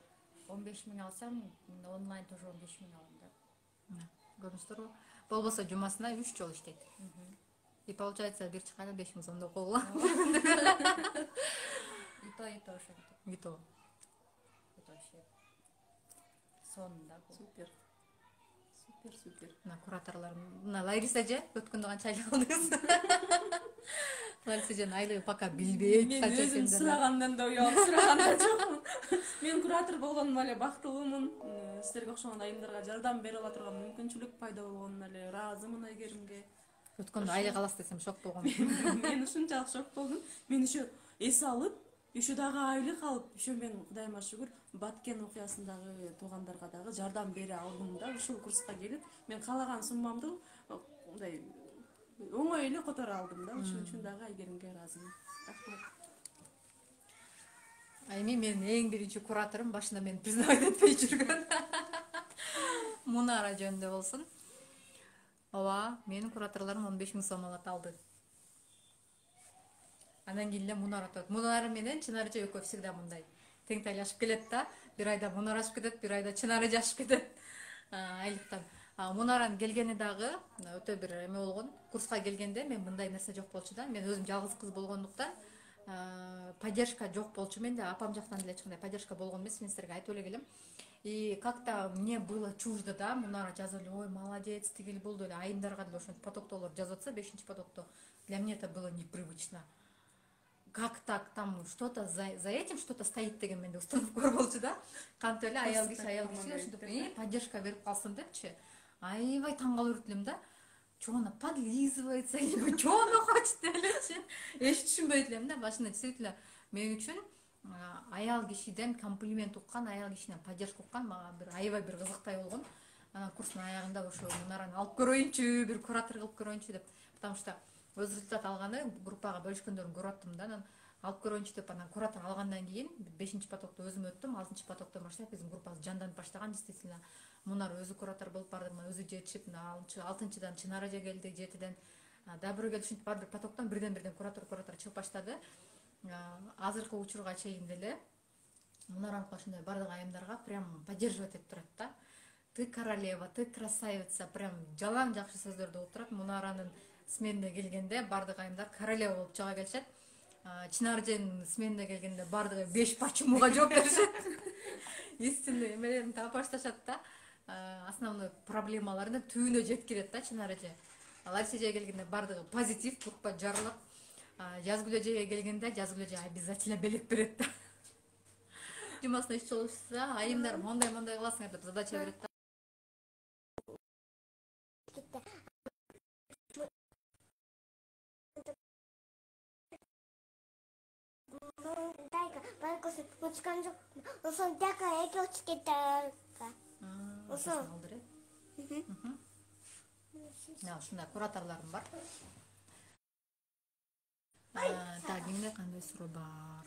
S3: 15 000 алсам, онлайн тоже 15 000 алам да.
S1: Көрүңүздөрбү? Болбосо жумасына 3 жолу иштейт. И получается бир чыкканда 5000 сомдо койгула.
S3: ито ошентип
S1: И то.
S3: вообще сонунда бул.
S2: Супер. Супер.
S1: Мына кураторлор, мына Лариса эже өткөндө канча айлык алдыңыз? Лариса эженин айлыгы пока билбейт.
S2: Мен өзүм сурагандан да уялып сураган да жокмун. Мен куратор болгонум эле бактылуумун. Силерге окшогон айымдарга жардам бере ала турган мүмкүнчүлүк пайда болгонуна эле ыраазымын Айгеримге.
S1: Өткөндө айлык аласыз десем шок болгом.
S2: Мен ушунчалык шок болдум. Мен еще эс алып, еще дагы айлык алып, еще мен Кудайыма шүгүр Баткен окуясындагы туугандарга дагы жардам бере алдым да. Ушул курска келип, мен каалаган суммамды мындай оңой эле которо алдым да. Ошон үчүн дагы Айгеримге ыраазымын. Рахмат.
S1: Эми менин эң биринчи кураторум башында мени признавать этпей жүргөн Мунара жөнүндө болсун. Ооба, менин кураторлорум 15 000 сом алды. Андан кийин эле Мунара отот. Мунара менен Чынар эже экөө всегда мындай тең тайлашып келет да. Бир айда Мунара ашып кетет, бир айда Чынар эже ашып кетет. Айлыктан. Мунаранын келгени дагы өтө бир эме болгон. Курска келгенде мен мындай нерсе жок болчу да. Мен өзүм жалгыз кыз болгондуктан поддержка жок болчу. Менде апам жактан эле эч кандай поддержка болгон эмес, мен силерге айтып эле келем. И как-то мне было чуждо, да, Мунара жазып эле, ой, молодец, тигил болду эле, айымдарга деле ошентип потоктолор жазып атса, 5-чи потокто. Для меня это было непривычно. Как так, там что-то за этим что-то стоит деген менде установка бар болчу да. Кантип эле аял киши ошентип поддержка берип калсын депчи. Аябай таң калып элем да. Чё она подлизывается, либо чё она хочет элечи. Эч түшүнбөйт элем да. Башында действительно мен үчүн аял кишиден комплимент уккан, аял кишинен поддержка уккан мага бир аябай бир кызыктай болгон. Анан курстун аягында ошо Мунараны алып көрөйүнчү, бир куратор кылып көрөйүнчү деп. Потому что өз результат алганы группага бөлүшкөндөрүн көрүп аттым да. Анан алып көрөйүнчү деп анан куратор алгандан кийин 5-чи потокто өзүм өттүм, 6-чы потоктон баштап биздин группабыз жанданып баштаган. Действительно Мунар өзү куратор болуп бардыгы, өзү жетишип, 6-чыдан Чынар эже келди, 7-ден да бирөө келди, ушинтип бардык потоктон бирден куратор чыгып баштады. Азыркы учурга чейин деле Мунараны ошондой бардык айымдарга прям поддерживать этип турат да. Ты королева, ты красавица, прям жалаң жакшы сөздөрдү угуп турат. Мунаранын сменине келгенде бардык айымдар королева болуп чыга келишет. Чынар эженин сменине келгенде бардыгы 5 почемуга жооп беришет. Истинный эмелерин таап башташат да. Основной проблемаларын түбүнө жеткирет да Чынар эже. Лариса эже келгенде бардыгы позитив, группа жарылып. Жазгүл эжеге келгенде Жазгүл эже обязательно белек берет да. Жумасына иш чогулса, айымдар мондай кыласыңар деп задача берет да.
S6: Тайка, балкосы учкан жок. Ошон така эки очуп кетти. Ошон.
S1: Ушундай кураторлорум бар. Так, кимде кандай суроо бар?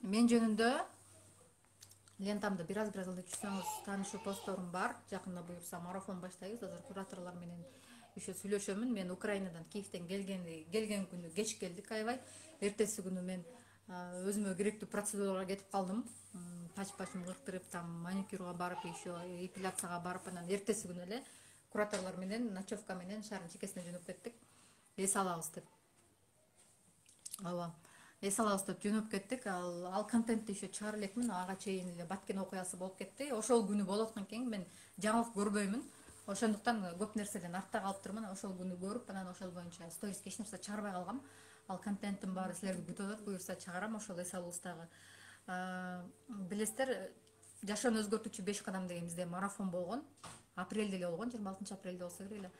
S1: Мен жөнүндө лентамда бир-аз эле түшсөңүз таанышуу постторум бар. Жакында буюрса марафон баштайбыз. Азыр кураторлор менен еще сүйлөшөмүн. Мен Украинадан, Киевден келген күнү кеч келдик аябай. Эртеси күнү мен өзүмө керектүү процедурага кетип калдым. Пач-пачым кырктырып, там маникюрга барып, еще эпиляцияга барып, анан эртеси күнү эле кураторлор менен ночевка менен шаардын чекесине жөнөп кеттик. Эс алабыз деп. Ооба. Эс алабыз деп жөнөп кеттик. Ал контентти еще чыгара элекмин. Ага чейин эле Баткен окуясы болуп кетти. Ошол күнү болуп аткан экен, мен жаңылык көрбөймүн. Ошондуктан көп нерседен артта калыптырмын. Ошол күнү көрүп, анан ошол боюнча сториске эч нерсе чыгарбай калгам. Ал контенттин баары силерди күтүп атат. Буюрса чыгарам ошол эс алуубуздагы. Билесиздер, жашоон өзгөртүүчү 5 кадам деген бизде марафон болгон. Апрелде эле болгон, 26 апрелде болсо керек эле.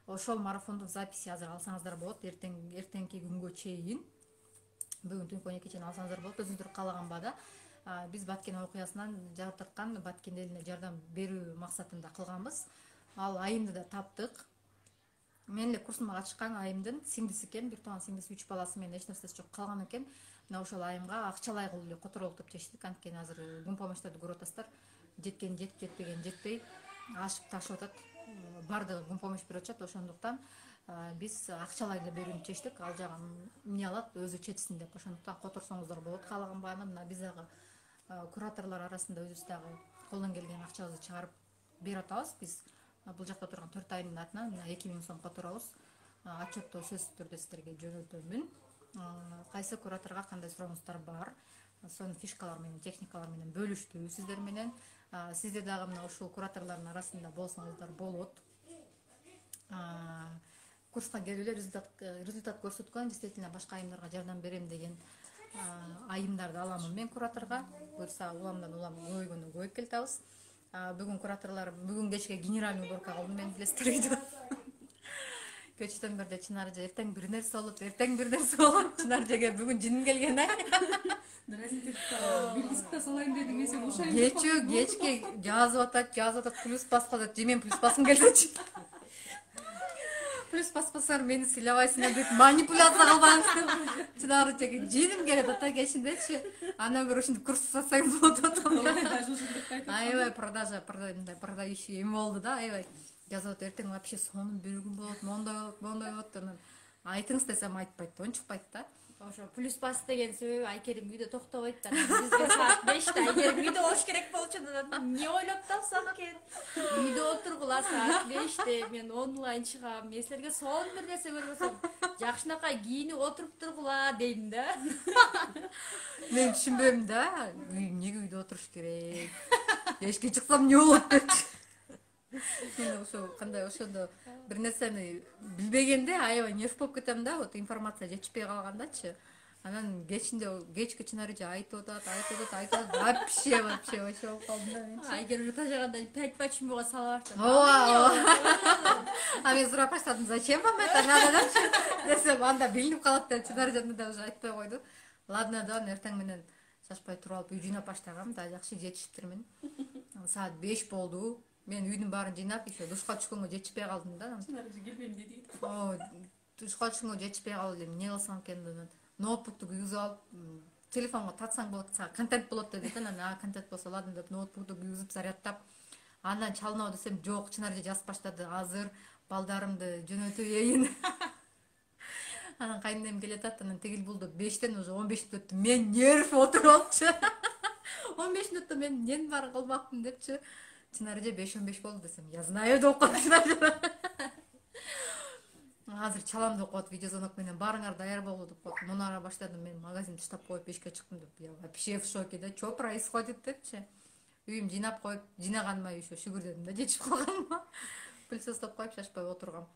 S1: Ошол марафондун записи азыр алсаңыздар болот. Эртеңки күнгө чейин, бүгүн түнкү 12 чейин алсаңыздар болот. Өзүңүздөр каалаган баада биз Баткен окуясынан жараткан Баткен элине жардам берүү максатында кылганбыз. Ал айымды да таптык. Мен эле курсума катышкан айымдын сиңдиси экен, бир тууган сиңдиси 3 баласы менен эч нерсеси жок калган экен. Мына ошол айымга акчалай кылып эле которолук деп чечтик. Анткени азыр күн помощторду көрүп атасыздар. Жеткен жетип, жетпеген жетпей, ашып ташып атат. Бардыгы күн помощь берип атышат. Ошондуктан биз акчалай эле берүүнү чечтик. Ал жагын эмне алат, өзү чечсин деп. Ошондуктан которсоңуздар болот каалаган бааны. Мына биз дагы кураторлор арасында өзүбүз дагы колдон келген акчабызды чыгарып берип атабыз. Биз бул жакта турган 4 айдын атынан 2000 сом которобуз. Отчетту сөзсүз түрдө сиздерге жөнөтөмүн. Кайсы кураторго кандай суроонуңуздар бар, сонун фишкалар менен, техникалар менен бөлүштү сиздер менен. Сиздер дагы мына ушул кураторлордун арасында болсоңуздар болот. Курска келип эле результат көрсөткөн, действительно башка айымдарга жардам берем деген айымдарды аламын мен кураторго. Буюрса уламдан улам көбөйгөндөн көбөйүп келатабыз. Бүгүн кураторлор бүгүн кечке генеральный уборка кылдым мен, билесиздер үйдө. Көчтөн берде Чынар эже эртең бир нерсе болот, эртең бир нерсе болот. Чынар эжеге бүгүн жиним келген
S2: Билгизип салайын дедим, эсен ушай.
S1: Кечке жазып атат, плюс баска деп, мен плюс басым келди. Плюс баспасар мени сыйлабайсыңар деп манипуляция кылбаңыз. Чынар эжеге жиним келет ата кечиндечи. Анан бир ушинтип курс сатсаңыз болот атат. Аябай продающий эме болду да, аябай. Жазып эртең вообще сонун бир күн болот, мондой болот. Айтыңыз десем айтпайт, ончукпайт да.
S3: Ошо плюс бас деген себеби Айкерим үйдө токтобойт да. Бизге саат 5те Айкерим үйдө болуш керек болчу да. Не ойлоп тапсам экен? Үйдө отургула саат 5те мен онлайн чыгам. Мен силерге сонун бир нерсе көрбөсөм, жакшынакай кийинип отуруп тургула дейм да.
S1: Мен түшүнбөйм да. Эмнеге үйдө отуруш керек? Эшикке чыксам не болот депчи. Мен ошо кандай ошондо бир нерсени билбегенде аябай нерв болуп кетем да, вот информация жетишпей калгандачы. Анан кечки Чынар эже айтып атат, вообще ошо болуп калдым да мен.
S3: Айгер уже тажаганда 5 почмуга сала баштады.
S1: А мен сурап баштадым, зачем вам это надо депчи. Десем, анда билинип калат деп Чынар эже да уже айтпай койду. Ладно да, эртең менен шашпай туруп алып үй жыйнап баштагам да, жакшы жетишиптирмин. Саат 5 болду. Мен үйдүн баарын жыйнап, еще душка түшкөнгө жетишпей калдым да.
S2: Чынар эже келбейм деди.
S1: Душка түшкөнгө жетишпей калып элем, эмне кылсам экен? Ноутбукту күйгүзүп алып, телефонго татсаң болот, контент болот деди да. Анан контент болсо ладно деп ноутбукту күйгүзүп зарядтап, андан чалынабы десем, жок, Чынар эже жазып баштады. Азыр балдарымды жөнөтөйүн. Анан кайненем келе атат, анан тигил булду 5тен уже 15 мүнөт өттү. Мен нерв отуруп алчу. 15 мүнөттө мен эмненин баарын кылмакмын депчи. Чынар эже 5-15 болду десем, я знаю деп коет. Азыр чалам деп коет, видеозвонок менен баарыңар даяр болду деп коет. Мунара баштадым, мен магазинди таштап коюп эшикке чыктым деп. Я вообще в шоке да, что происходит депчи. Үйүм жыйнап коюп, жыйнаганыма еще шүгүр дедим да, жетишип калганыма. Пыльцозтоп коюп шашпай отургам.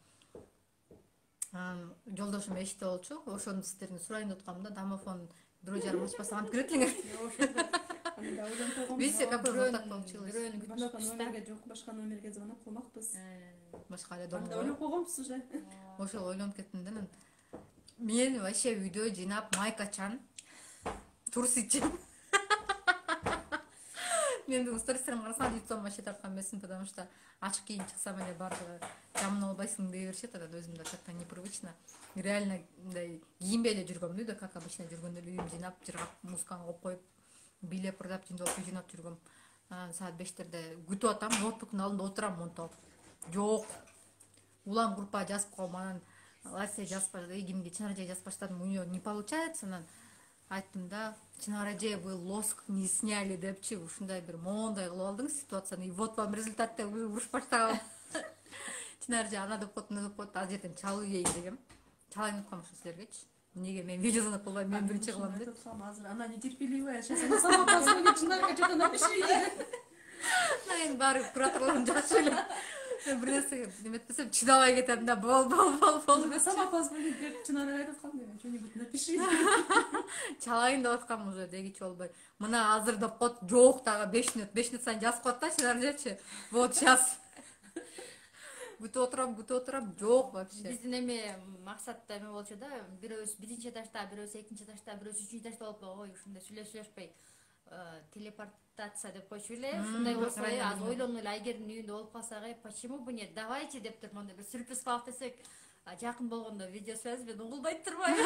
S1: Жолдошум эшикте болчу, ошону сиздерден сурайын деп аткам да, домофон 1,5 ачпаса антип кирет элеңер. Видите, какой вот так получилось.
S2: Башка номерге звонок кылмакпыз.
S1: Башка эле дом.
S2: Ойлоп койгонбуз уже.
S1: Ошол ойлонуп кеттим да. Мен вообще үйдө жыйнап майка чан, турс ичем. Мен бүгүн стористерим карасам, лицом вообще тарткан эмесмин, потому что ачык кийинип чыксам эле баардыгы жаман албайсың дей беришет, анан өзүм да как-то непривычно. Реально мындай кийинбей эле жүргөм үйдө, как обычно жүргөндө үйүм жыйнап, жыргап, музыканы коюп коюп, бийлеп ырдап жыйнап жүргөм. Саат 5терде күтүп атам, ноутбуктун алдында отурам, монтоп. Жок. Улам группа жазып коем, анан Лася жазып баштады, кимге Чынар эже жазып баштадым, у неё не получается, анан айттым да, Чынар эже, вы лоск не сняли депчи, ушундай бир моундай кылып алдыңыз ситуацияны, и вот вам результат деп уруш баштагам. Чынар эже ана деп коет, ал жерден чалып ийейин дегем. Чалайын деп коем силергечи. Неге мен видеозвонок кылбайм, мен биринчи кылам деп.
S2: Азыр ана нетерпеливая, сейчас сама позвонит, Чынарга что-то напиши.
S1: Мен баары кураторлорум жакшы эле. Бир нерсе эметпесем чыдабай кетем да, бол.
S2: Сама позвонит деп Чынарга айтып аткам, что-нибудь напиши.
S1: Чалайын деп аткам уже дегичи болбой. Мына азыр деп коет, жок дагы 5 мүнөт сайын жазып коет да, Чынар эжечи. Вот сейчас. Күтүп отурам, жок вообще.
S3: Биздин эме максатта эме болчу да, бирөөбүз биринчи этажда, бирөөбүз экинчи этажда, бирөөбүз үчүнчү этажда болуп, ой, ушундай сүйлөшпөй телепортация деп койчу эле. Ушундай болсо, азыр ойлонуп эле Айгердин үйүндө болуп калсак, почему бы нет, давайте деп туруп мондай бир сюрприз кылып десек, жакын болгондо видео связь мен угулбай турбайм.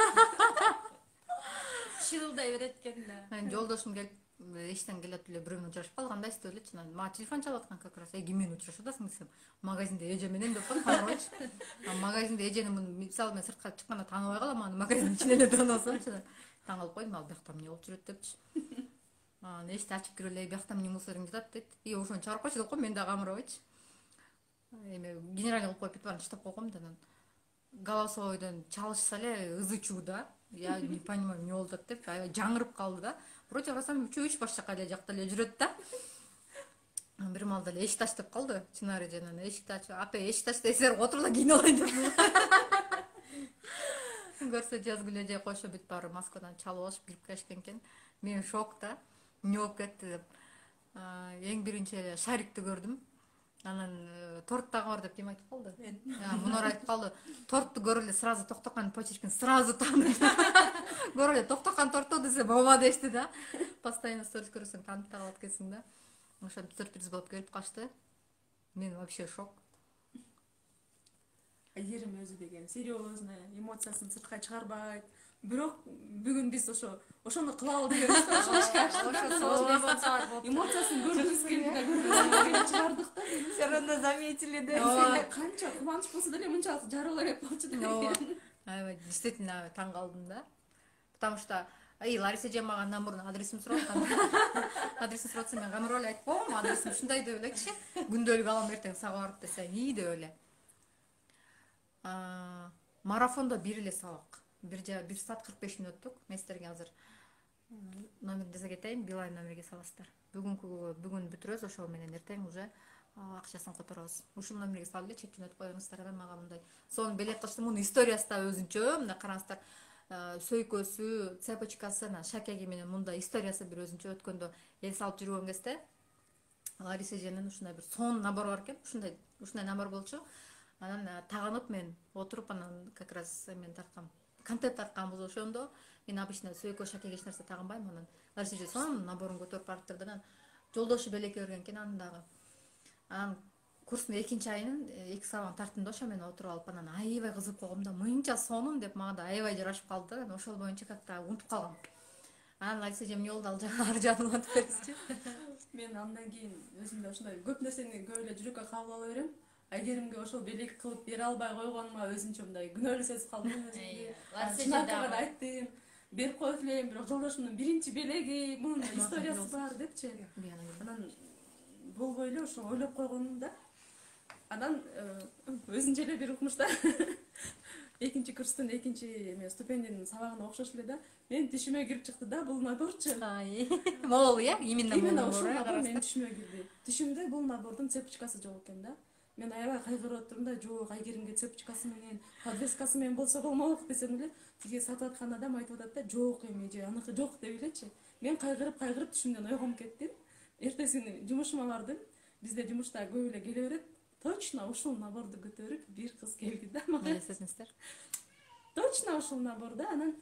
S3: Шылдай берет экен да.
S1: Жолдошум келип эштен келет эле, бирөө менен учурашып калгандай сте эле, чынан. Мага телефон чалып аткан как раз. Ким менен учурашып атасың десем, магазинде эже менен деп койчу. Магазинде эжени мисалы мен сыртка чыкканда тааныбай калам, аны магазиндин ичинен эле тааныбасам, таң калып койдум, ал бияқта эмне болуп жүрөт депчи. анан эшикти ачып кирип эле биякта эмне мусорың жатат дейт. И ошону чыгарып койчу деп коем, мен да камырабайчы. Эме генеральный кылып коюп кетип анан таштап койгом да, анан голосовойдон чалышса эле ызы чуу да. Я не понимаю, эмне болуп атат деп, аябай жаңырып калды да. Вроде карасам үчөө баш жака эле жакта эле жүрөт да. Бир маалда эле эшикти ач деп калды. Чынары жанан эшикти ачып, апа эшикти ач десер отуруп эле кийинип алайын деп. Көрсө жазгыле же койшо бүт баары Москвадан чалып алышып кирип келишкен экен. Мен шокта. Эмне болуп кетти деп. Эң биринчи эле шарикти көрдүм. Анан торт дагы бар деп ким айтып калды? Мунар айтып калды. Торту көрүп эле сразу Токтокан почеркин сразу тааныды. Көрүп эле Токтокан торту десе баба дешти да. Постоянно сторис көрсөң таанып да калат экенсиң да. Ошентип сюрприз болуп келип калышты. Мен вообще шок.
S2: Айгерим өзү деген серьезный, эмоциясын сыртка чыгарбайт. Бирок бүгүн биз ошону кылалы деген эмоциясын көргүбүз келди да, көргүбүз чыгардык да.
S4: Все равно заметили, да.
S2: Канча кубаныч болсо деле мынчалык жарыла берип болчу деген.
S1: Аябай действительно таң калдым да. Потому что Лариса эже мага андан мурун адресимди сурап аткан. Адресин сураса мен камырап эле айтып койгом, адресим ушундай деп элекчи. Күндөлүк алам эртең сага барып десе, ии деп эле. Марафондо бир эле сабак. 1 саат 45 мүнөт өттүк. Мен сиздерге азыр номер жаза кетейин, Билайн номерге саласыздар. Бүгүн бүтүрөбүз, ошол менен эртең уже акчасын которобуз. Ушул номерге салып эле чек жөнөтүп коюңуздар да, мага мындай. Сонун белек кылыштым, мунун историясы да өзүнчө. Мына караңыздар, сөйкөсү, цепочкасы, шакеги менен мындай историясы бир өзүнчө. Өткөндө эл салып жүргөн кезде Лариса эженин ушундай бир сон набор бар экен. Ушундай набор болчу. Анан тагынып мен отуруп, анан как раз мен тарткам, контент тартканбыз ошондо. Мен обычно сөйкө шакеге эч нерсе тагынбайм. Анан Лариса эже сон наборун көтөрүп барыптыр да. Анан жолдошу белекке берген экен анын дагы. Анан курстун 2-айынын 2 сабагын тарттым да, ошо менен отуруп алып, анан аябай кызыгып койгом да, мынча сонун деп мага да аябай жарашып калды да. Ошол боюнча как-то унутуп калгам. Анан Лариса эже эмне болду, ал ар жагын айтып берсичи.
S2: Мен андан кийин өзүм да ушундай көп нерсени көп эле жүрөккө кабыл ала берем. Айгеримге ошол белек кылып бере албай койгонума өзүнчө мындай күнөөлүү сезип калдым өзүмдү. Чынакыга да айттым, берип коет элем, бирок жолдошумдун биринчи белеги, мунун историясы бар депчи. Анан болбой эле ошо ойлоп койгонум да. Анан өзүнчө эле бир укмушта экинчи курстун экинчи ступендинин сабагына окшош эле да. Мен түшүмө кирип чыкты да, бул наборчу.
S1: Могул, именно
S2: ошол набор менин түшүмө кирди. Түшүмдө бул набордун цепочкасы жок экен да. Мен аябай кайгырып отурдум да, жок, Айгеримге цепочкасы менен, подвескасы менен болсо болмок десем эле, тиги сатып аткан адам айтып атат да, жок эми же аныкы жок деп элечи. Мен кайгырып түшүмдөн ойгонуп кеттим. Эртеси күнү жумушума бардым. Бизде жумушта көп эле келе берет. Точно ушул наборду көтөрүп бир кыз келди да мага.
S1: Элестетиңиздер.
S2: Точно ушул набор да. Анан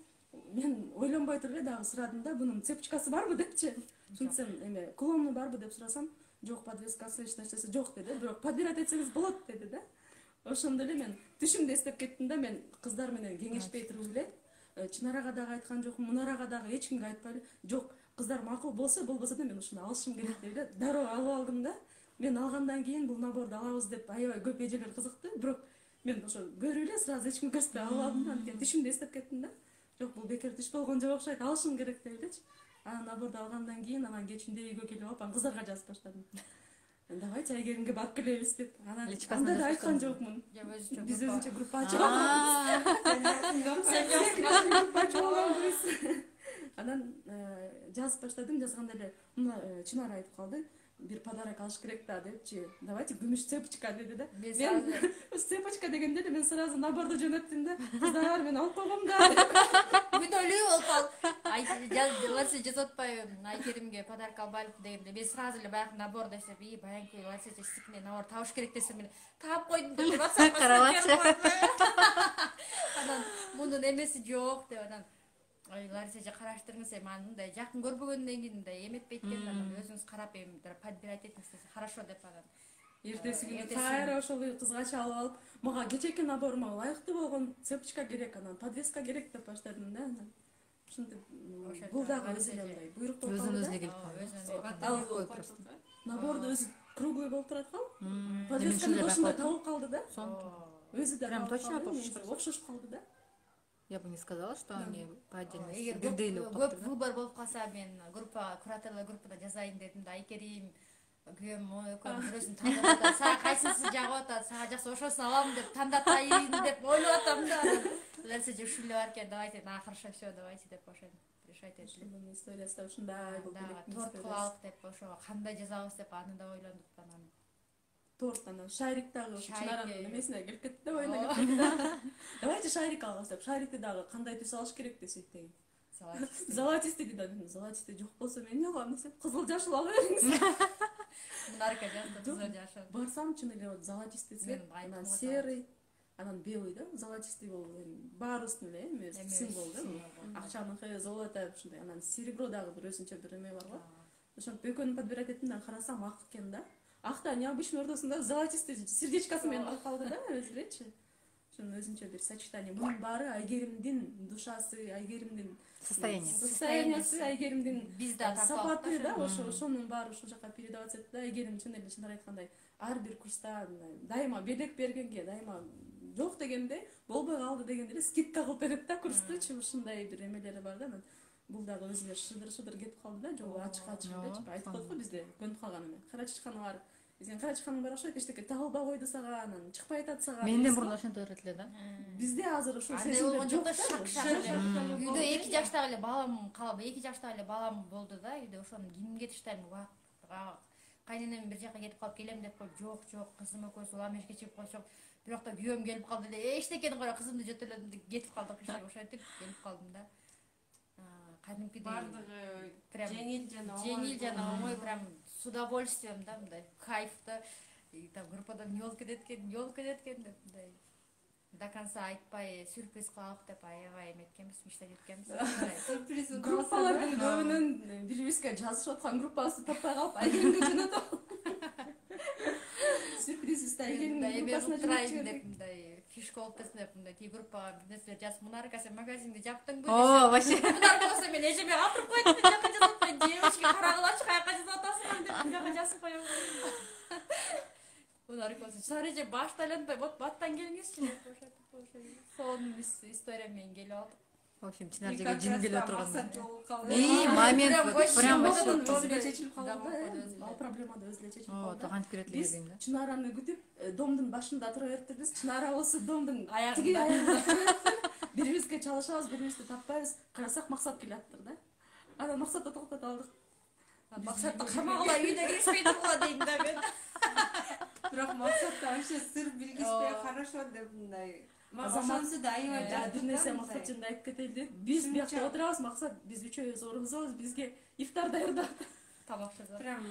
S2: мен ойлонбой туруп эле дагы сурадым да, бунун цепочкасы барбы депчи. Шунтсем эме клону барбы деп сурасам, жок, подвескасы эч нерсеси жок деди. Бирок подбирать этсеңиз болот деди да. Ошондо эле мен түшүмдү эстеп кеттим да, мен кыздар менен кеңешпей туруп эле Чынарага дагы айткан жокмун, Мунарага дагы эч кимге айтпай эле, жок, кыздар макул болсо, болбосо да мен ушуну алышым керек деп эле дароо алып алдым да. Мен алгандан кийин бул наборду алабыз деп аябай көп эжелер кызыкты, бирок мен ошо көрүп эле сразу эч кимге көрсөтпөй алып алдым да. Анткени түшүмдү эстеп кеттим да. Жок, бул бекер түш болгон жок окшойт, алышым керек деп элечи. Анан наборду алгандан кийин анан кечинде үйгө келип алып, анан кыздарга жазып баштадым. Давайте Айгеримге барып келебиз деп. Анан анда да айткан жокмун. Биз өзүнчө группа ачып алганбыз. Анан жазып баштадым, жазганда эле Чынар айтып калды, бир подарок алыш керек да депчи. Давайте күмүш цепочка деди да. Мен цепочка дегенде эле мен сразу наборду жөнөттүм да. Кыздар, мен алып койгом да.
S3: Күнөөлүү болуп калды. Лариса жазып атпайбы, Айгеримге подарок албайлык дегенде мен сразу эле баягы набор десем, баягы Лариса сизге набор табыш керек десем, мен таап койдум деп WhatsAppка карабачы. Анан мунун эмеси жок деп анан Лариса эже караштырыңыз, эми аны мындай жакын көрбөгөндөн кийин мындай эметпейт экен, анан өзүңүз карап эми подбирать этиңиз десе, хорошо деп анан
S2: эртеси күнү кайра ошол кызга чалып алып, мага кечээки наборума ылайыктуу болгон цепочка керек, анан подвеска керек деп баштадым да. Анан ушинтип бул дагы өзү эле мындай буйрук болуп калды.
S1: Өзүнө келип калды.
S2: Наборду өзү круглый болуп турат кал. Подвесканы ошондой табылып калды да. Өзү да прям точно окшошуп калды да.
S1: Я бы не сказала, что они по отдельности
S3: эгер
S1: бирдей эле окуп
S3: көп
S1: калыптыр да.
S3: выбор болуп калса мен группа кураторлор группада жазайын дедим да, Айкерим күйөөм экөөм бирөөсүн тандап атат, сага кайсысы жагып атат, сага жакса ошосун алам деп тандатайын деп ойлоп атам да. Лерсе же ушул эле бар экен, давайте на хорошо все, давайте деп ошентип решать этилип.
S2: Мунун историясы да ушундай болуп
S3: Да, торт кылалык деп ошо кандай жасабыз деп аны да ойлондук анан.
S2: Торт анан шарик дагы Чынаранын
S3: Шарик,
S2: немесине келип кетти да, оюна келип кетти да. Давайте шарик алабыз деп, шарикти дагы кандай түс алыш керек десек теги. Золотистый дейді. Золотистый жоқ болса мен не қыламын десем, қызыл жашыл ала беріңіз.
S3: Мунарка жазды қызыл жашыл.
S2: Барсам чын эле вот золотистый цвет, анан серый, анан белый да, золотистый болду. Баарыбыздын эле эме символ да. Акчаныкы золото ушундай, анан серебро дагы бир өзүнчө бир эме бар го. Ошентип экөөнү подбирать эттим да, карасам ак экен да. Акта необычный ортосунда золотистый сердечкасы менен алып калды да, өзү элечи. Ошонун өзүнчө бир сочетание. Мунун баары Айгеримдин душасы, Айгеримдин состояниясы, Айгеримдин сапаты да, ошонун баары ошол жака передаваться этти да. Айгерим чын эле чындап айткандай, ар бир курста дайыма белек бергенге, дайыма жок дегенде, болбой калды дегенде скидка кылып берет да курстучу, ушундай бир эмелери бар да. Бул дагы өзүнө шыдыр кетип калды да, жол ачык элечи. Айтып коет го бизде көнүп калган эме. Кара чычканы бар. Биздин кара чычканын баары ошой эчтеке тагылбай койду сага, анан чыкпай атат сага.
S1: Менден мурун ошентип берет эле да.
S2: Бизде азыр ошол
S3: сезимдер жок да. Үйдө 2 жаштагы эле балам калып, 2 жаштагы эле балам болду да. Үйдө ошону кийим кетиштен кайненем бир жака кетип калып келем деп коюп, жок, кызым экөөбүз улам эшикке чыгып койсок, бирок да күйөөм келип калды эле. Эчтекени кора кызымды жөтөлөдүм деп кетип калдык, ошентип келип калдым да. Кадимкидей
S4: бардыгы
S3: прям
S4: жеңил
S3: жана оңой, прям с удовольствием да, мындай кайфта. И там группада не болуп кетет экен деп мындай до конца айтпай сюрприз кылалык деп аябай эметкенбиз, мечтать эткенбиз.
S4: Сюрприз
S2: группалардын көбүнүн бирибизге жазышып аткан группабызды таппай калып Айгеримге жөнөтөп. Сюрприз Айгеримдин группасына жөнөтүп
S3: деп мындай фишка болуп кетсин деп мындай ти группага бир нерселер жазып, Мунарка сен магазинди жаптыңбы?
S1: О, вообще.
S3: Мунарка болсо мен эжеме калтырып коет, мен жака жазып атпайм, девочки карагылачы каяка жазып атасыңар деп жака жазып коем. Мунарка болсо сареже башты айланбай, вот баттан келиңизчи деп ошентип сонун история менен келип алдык.
S1: В общем, Чынар жерге жин келип отурган.
S2: момент
S1: прям
S2: өзү чечилип калды да. Ал проблема да өзү чечилип калды.
S1: Кантип керет эле дейм да.
S2: Чынараны күтүп, домдун башында тура бериптирбиз. Чынара болсо домдун тиги аягында. Бирибизге чалышабыз, бирибизди таппайбыз. Карасак Максат келаптыр да. Анан Максатты токтотуп алдык.
S3: Максатты камагыла үйдө киришпей тургула дейм да мен.
S4: Бирок Максатты вообще сыр билгизбей хорошо деп мындай. Ошонусу да аябай жакшы.
S2: Бир нерсе Максат жөнүндө айтып кетели. Биз биякта отурабыз, Максат биз үчөөбүз оргузабыз, бизге ифтар даярдап.
S3: Тамак жасап.
S4: Прям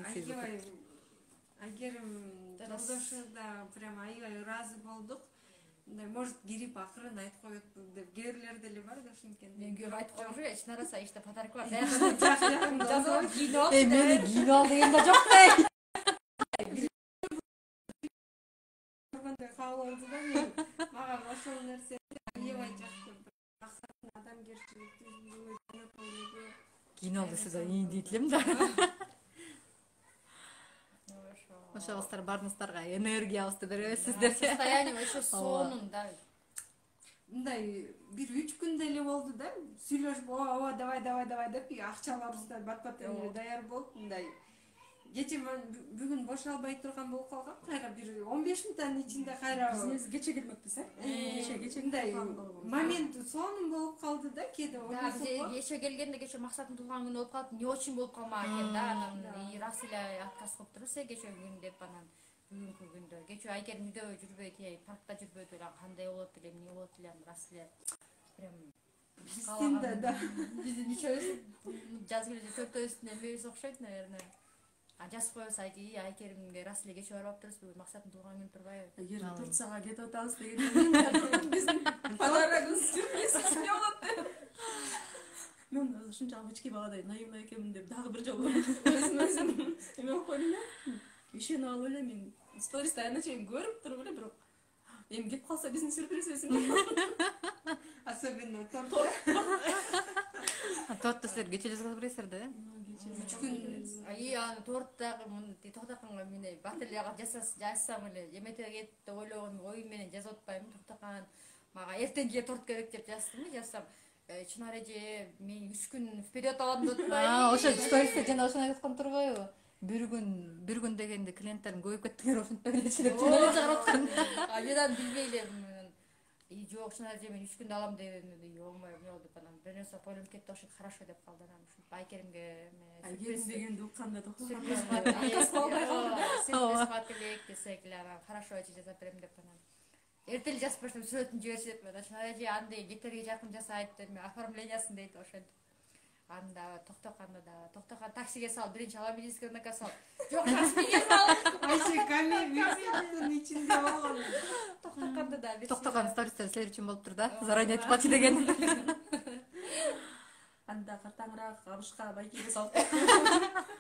S4: аябай Айгерим жолдошу да прям аябай ыраазы болдук. Мындай может кирип акырын айтып коет деп кээрлер деле бар да Шымкентте.
S3: Мен күйөөм айтып коюм ушу, Чынара иште подарок бар. Жазып кийинип ал.
S1: Мени кийинип ал деген да жок да.
S4: Кабыл алды да мен. Мага ошол нерсе аябай жакты. Максаттын адамгерчиликтүүлүгү, жанакөйлүгү.
S1: Кийинип ал десе да ии дейт элем да. Ошо кыздар баарыңыздарга энергиябызды беребизсиздер.
S3: Состояние вообще сонун да.
S4: Мындай бир 3 күн деле болду да. Сүйлөшүп, ооба давай деп акчаларыбыз да бат-бат эле даяр болуп мындай. Кече бүгүн бош албай турган болуп калгам. Кайра бир 15 мүнөттүн ичинде кайра
S2: биз кече келмекпиз,
S4: кече мындай момент сонун болуп калды да, кээде
S3: ойлосок. Кече келгенде кече Максаттын туулган күнү болуп калып, не очень болуп калмак экен да. Анан рас эле отказ кылып турсу кече күн деп анан бүгүнкү күндө. Кече Айкерим үйдө жүрбөйт, паркта жүрбөйт эле, кандай болот эле, эмне болот эле, рас эле прям
S4: биздин да.
S3: Биздин үчөөбүз жазып эле төртөөбүздүн эмебиз окшойт, наверное. Жазып коебуз, Айкеримге рас эле кече барбаптырбыз, бүгүн Максаттын туулган күнү турбайбы?
S2: Эгер Турцияга кетип атабыз дегенде биздин подарогубуз сюрприз эмне болот деп. Мен ушунчалык ички багадай наивный экенмин деп дагы бир жолу өзүм эме болуп койдум да. Ишенип алып эле мен стористе айына чейин көрүп туруп эле, бирок эми кетип калса биздин сюрпризибиз.
S4: Особенно торт.
S1: Тортты силер кече жазып бересиздер да?
S4: 3 күн.
S3: Торт дагы Токтаканга бат эле жазсам эле эметеге кетип деп ойлогон оюм менен жазып атпаймынбы. Токтакан мага эртеңге торт керек деп жаздым, жазсам Чынар эже мен 3 күн вперед алам деп атпайбы.
S1: Ошо стористе жана ошону айткан турбайбы? Бир күн дегенде клиенттарым көбөйүп кеттиңер ошентип элечи деп жана эле чыгарып аткан.
S3: Мен аны билбей эле жок, Чынар эже мен 3 күндө алам дегенде йомой деп анан бир нерсе ойлонуп кетти, ошо хорошо деп калды. Анан ушинтип Айкеримге
S2: Айкерим дегенди укканда
S3: сюрприз кылат элек десек эле, анан хорошо эже жасап берем деп анан эртеле жазып берсем сүрөтүн жиберчи деп анан Чынар эже андай кетерге жакын жасайт деп оформлениясын дейт ошентип. Анда токтокан таксиге сал, биринчи ала министрдикке сал. Жок, таксиге сал.
S4: Айше камер ичинде болгон.
S3: Токтоканда да бир.
S1: Токтогон стористер силер үчүн болуптур да. Заранее айтып калчы деген.
S2: Анда картаңыраак абышка байкеге салып.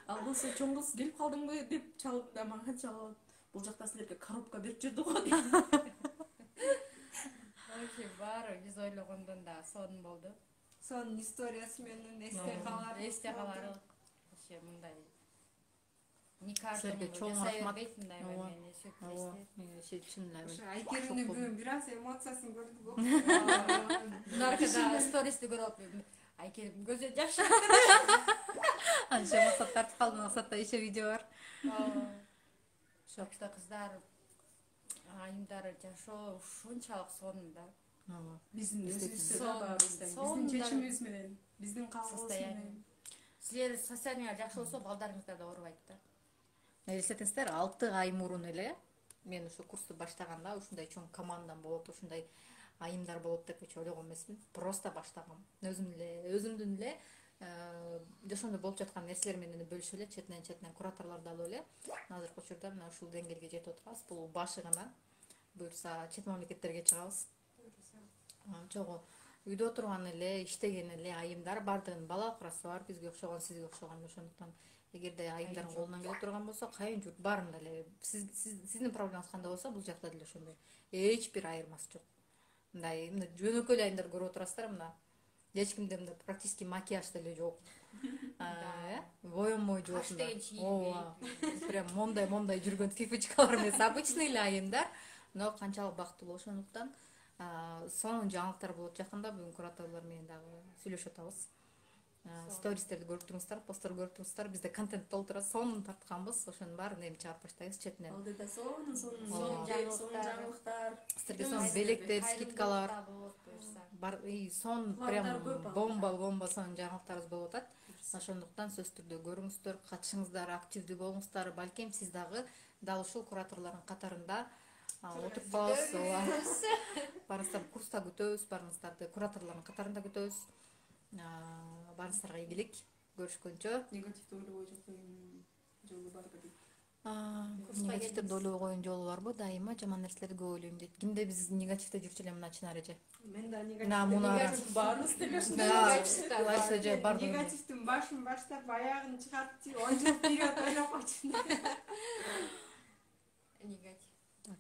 S2: Ал болсо чоң кыз келип калдыңбы деп чалып да мага чалып. Бул жакта силерге коробка берип жүрдү го деп.
S3: Вообще баары биз ойлогондон да сонун болду.
S4: Сонун историясы менен эсте калар.
S3: Эсте калар. Вообще мындай никак
S1: чоң рахмат.
S3: Мындай мен сюрприз.
S1: Чын эле.
S4: Ошо Айкеримдин бүгүн бир аз эмоциясын көрдүк го.
S3: Наркада стористи көрүп Айкерим көзү жакшы.
S1: Анча максат тартып калдым, максатта иши видео бар.
S3: Шокта кыздар айымдары жашоо ушунчалык сонун да.
S2: Биздин өзүбүздө да бар, биздин чечимибиз менен, биздин калыбыбыз менен.
S3: Силер состояние жакшы болсо балдарыңыздар да оорубайт да.
S1: Элестетиңиздер, 6 ай мурун эле мен ушу курсту баштаганда ушундай чоң командам болот, ушундай айымдар болот деп ойлогон эмесмин. Просто баштагам. Өзүмдүн эле жашоомдо болуп жаткан нерселер менен бөлүшүп эле, четинен кураторлорду алып эле азыркы учурда мына ушул деңгээлге жетип отурабыз. Бул башы гана. Буюрса чет мамлекеттерге чыгабыз. Чогуу үйдө отурган эле, иштеген эле айымдар бардыгынын бала окрасы бар, бизге окшогон, сизге окшогон. Ошондуктан эгерде айымдардын колунан келе турган болсо, кайын журт баарында эле сиздин проблемаңыз кандай болсо, бул жакта деле ошондой. Эч бир айырмасы жок. Мындай жөнөкөй айымдар көрүп отурасыздар, мына эч кимде мындай практически макияж деле жок. Боемой жок. Прям мондай жүргөн фифочкалар эмес, обычный эле айымдар, но канчалык бактылуу. Ошондуктан сонун жаңылыктар болот. Жакында бүгүн кураторлор менен дагы сүйлөшүп атабыз. Стористерди көрүп туруңуздар, посттор көрүп туруңуздар. Бизде контент толтура, сонун тартканбыз. Ошонун баарын эми чыгарып баштайбыз четинен.
S2: Алдыда сонун жаңылыктар.
S1: Силерге сонун белектер, скидкалар бар, сонун прям бомба сонун жаңылыктарыбыз болуп атат. Ошондуктан сөзсүз түрдө көрүңүздөр, катышыңыздар, активдүү болуңуздар. Балким сиз дагы дал ушул кураторлордун катарында отуруп каласыз. Барыңыздар курста күтөбүз, барыңыздарды кураторлордун катарында күтөбүз. Барыңыздарга ийгилик, көрүшкөнчө.
S2: Негативди ойлобой жаткан жолу барбы дейт.
S1: Негативди ойлобой койгон жолу барбы? Дайыма жаман нерселерди көп ойлойм дейт. Кимде биз негативде жүрчү эле мына Чынар эже.
S4: Мен да негатив
S2: Баарыбыз деле
S4: негативдин башын баштап аягын чыгарып 10 жыл вперед ойлоп койчу. Негатив.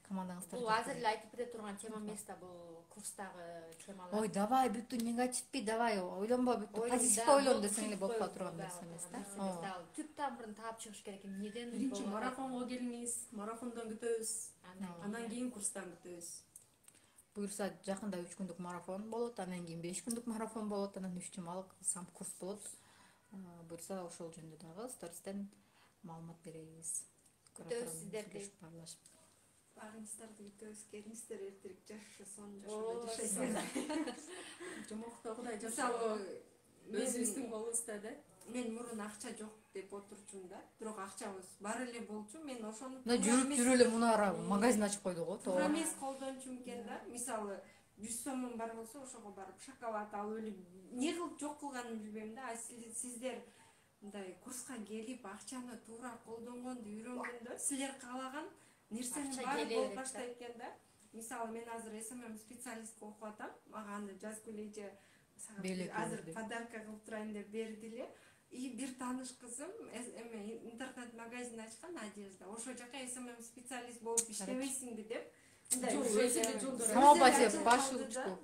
S1: Командаңыздар.
S3: Бул азыр эле айтып бере турган тема эмес да, бул курстагы темалар.
S1: Ой, давай бүттү негативпи, давай ойлонбо, бүттү позитивке ойлон десең эле болуп кала турган нерсе эмес да.
S3: Түп тамырын таап чыгыш керек. Эмнеден?
S2: Биринчи марафонго келиңиз, марафондон күтөбүз. Андан кийин курстан күтөбүз.
S1: Буюрса жакында 3 күндүк марафон болот, андан кийин 5 күндүк марафон болот, анан 3 жумалык сам курс болот. Буюрса ошол жөнүндө дагы стористен маалымат беребиз.
S3: Күтөбүз сиздерди.
S4: Барыңыздарды күтөбүз, келиңиздер, эртерээк жашоо сонун жашоодо жашайсыздар.
S2: Жомокто Кудай жашоо өзүбүздүн колубузда да.
S4: Мен мурун акча жок деп отурчумун да, бирок акчабыз бар эле болчу. Мен ошону
S1: жүрүп эле мунара магазин ачып койду го.
S4: Туура эмес колдончумун экен да. Мисалы 100 сомум бар болсо, ошого барып шоколад алып эле эмне кылып жок кылганымды билбейм да. Сиздер мындай курска келип акчаны туура колдонгонду үйрөнгөндө, силер каалаган нерсенин баары болуп баштайт экен да. Мисалы мен азыр СММ специалистке окуп атам. Мага аны жазып келейже, азыр подарка кылып турайын деп берди эле. И бир тааныш кызым интернет магазин ачкан одежда. Ошол жака СММ специалист болуп иштебейсиңби деп.
S1: Самопозиция башылчу.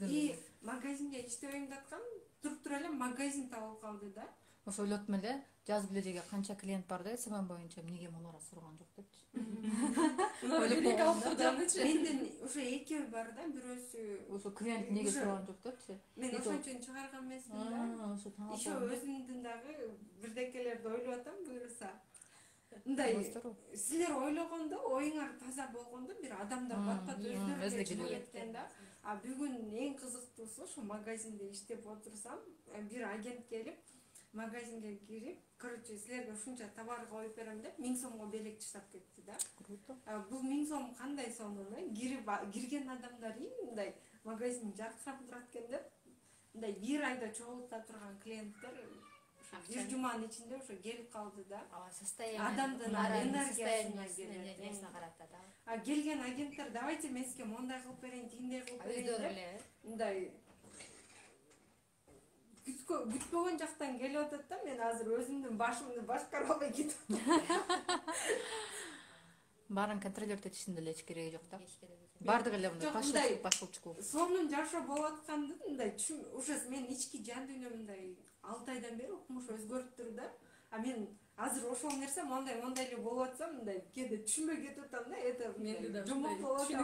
S4: И магазинге иштебейм деп аткан, туруп тура эле магазин табылып калды да.
S1: ошо ойлоттум эле жазып эле деге канча клиент бар да СММ боюнча эмнеге мулара сураган жок депчи.
S2: Элек алып турганычы.
S4: Менден уже экөө бар да, бирөөсү
S1: Ошо клиент эмнеге сураган жок депчи.
S4: мен ошончо чыгарган эмесмин да.
S1: Ошо таң
S4: Еще өзүмдүн дагы бирдекелерди ойлоп атам, буюрса. Мындай силер ойлогондо, оюңар таза болгондо бир адамдар бат өздөрү чыгып кеткен да. А бүгүн эң кызыктуусу ошо магазинде иштеп отурсам, бир агент келип, магазинге кирип, короче, силерге ушунча товар коюп берем деп 1000 сомго белек таштап кетти да.
S1: Круто.
S4: Бул 1000 сом кандай сом кирген адамдар мындай магазин жаркырап турат экен деп, мындай бир айда чогулта турган клиенттер бир жуманын ичинде ошо келип калды да.
S3: Состояние
S4: Адамдын энергиясына
S3: энергиясына карата да.
S4: Келген агенттер давайте мен сизге мондай кылып берейин, тиндей кылып берейин
S3: Өздөрү
S4: деп.
S3: эле
S4: Мындай күткөгөн жактан келип атат да, мен азыр өзүмдүн башымды башкара албай кетип атам.
S1: Баарын контролёрдө этишин деле эч кереги жок да. Бардыгы эле мындай башылчку.
S4: Сонун жашоо болуп атканды мындай уже мен ички жан дүйнөм мындай 6 айдан бери укмуш өзгөрүп тур да. А мен азыр ошол нерсе мондай эле болуп атса, мындай кээде түшүнбөй кетип атам да. Это
S2: Менде да
S4: жомок болуп атат.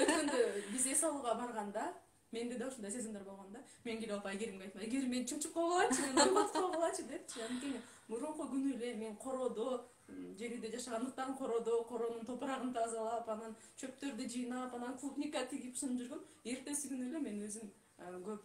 S2: Өткөндө биз эс алууга барганда менде да ушундай сезимдер болгон да. Мен келип алып Айгеримге айтмай, Айгерим мени чымчып койгулачы, мен урмат койгулачы депчи. Анткени мурунку күнү эле мен короодо, жерде жашагандыктан коронун топурагын тазалап, анан чөптөрдү жыйнап, анан клубника тигип сынып жүргөм. Эртеси күнү эле мен өзүм көп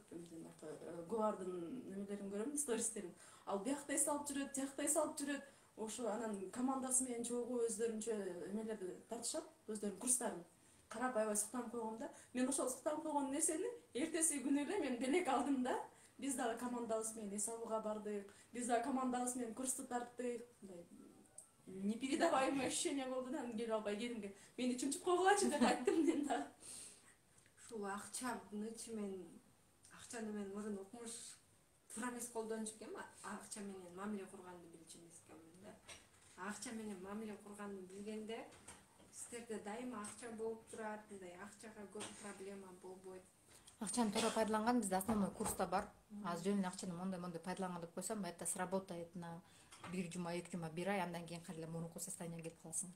S2: Гуардын немелерин көрөм, стористерин. Ал биякта эс алып жүрөт, тиякта эс алып жүрөт. Ошо анан командасы менен чогуу өздөрүнчө эмелерди тартышат, өздөрүнүн курстарын. Карап аябай суктанып койгом да. Мен ошол суктанып койгон нерсени эртеси күнү эле мен белек алдым да. Биз дагы командабыз менен эс алууга бардык. Биз дагы командабыз менен курсту тарттык. Мындай непередаваемый ощущение болду да. Келип алып Айгеримге мени чымчып койгулачы деп айттым мен да.
S4: Ушул акчаны мен мурун укмуш туура эмес колдонуш экен, акча менен мамиле курганды билчү эмес экенмин да. Акча менен мамиле курганды билгенде сиздерде дайыма акча болуп турат, мындай акчага көп проблема болбойт.
S1: Акчаны туура пайдаланган бизде основной курста бар. Азыр жөн эле акчаны мондай пайдаланган деп койсом, это сработает на 1 жума, 2 жума, 1 ай, андан кийин кайра эле мурунку состоянияга келип каласыңар.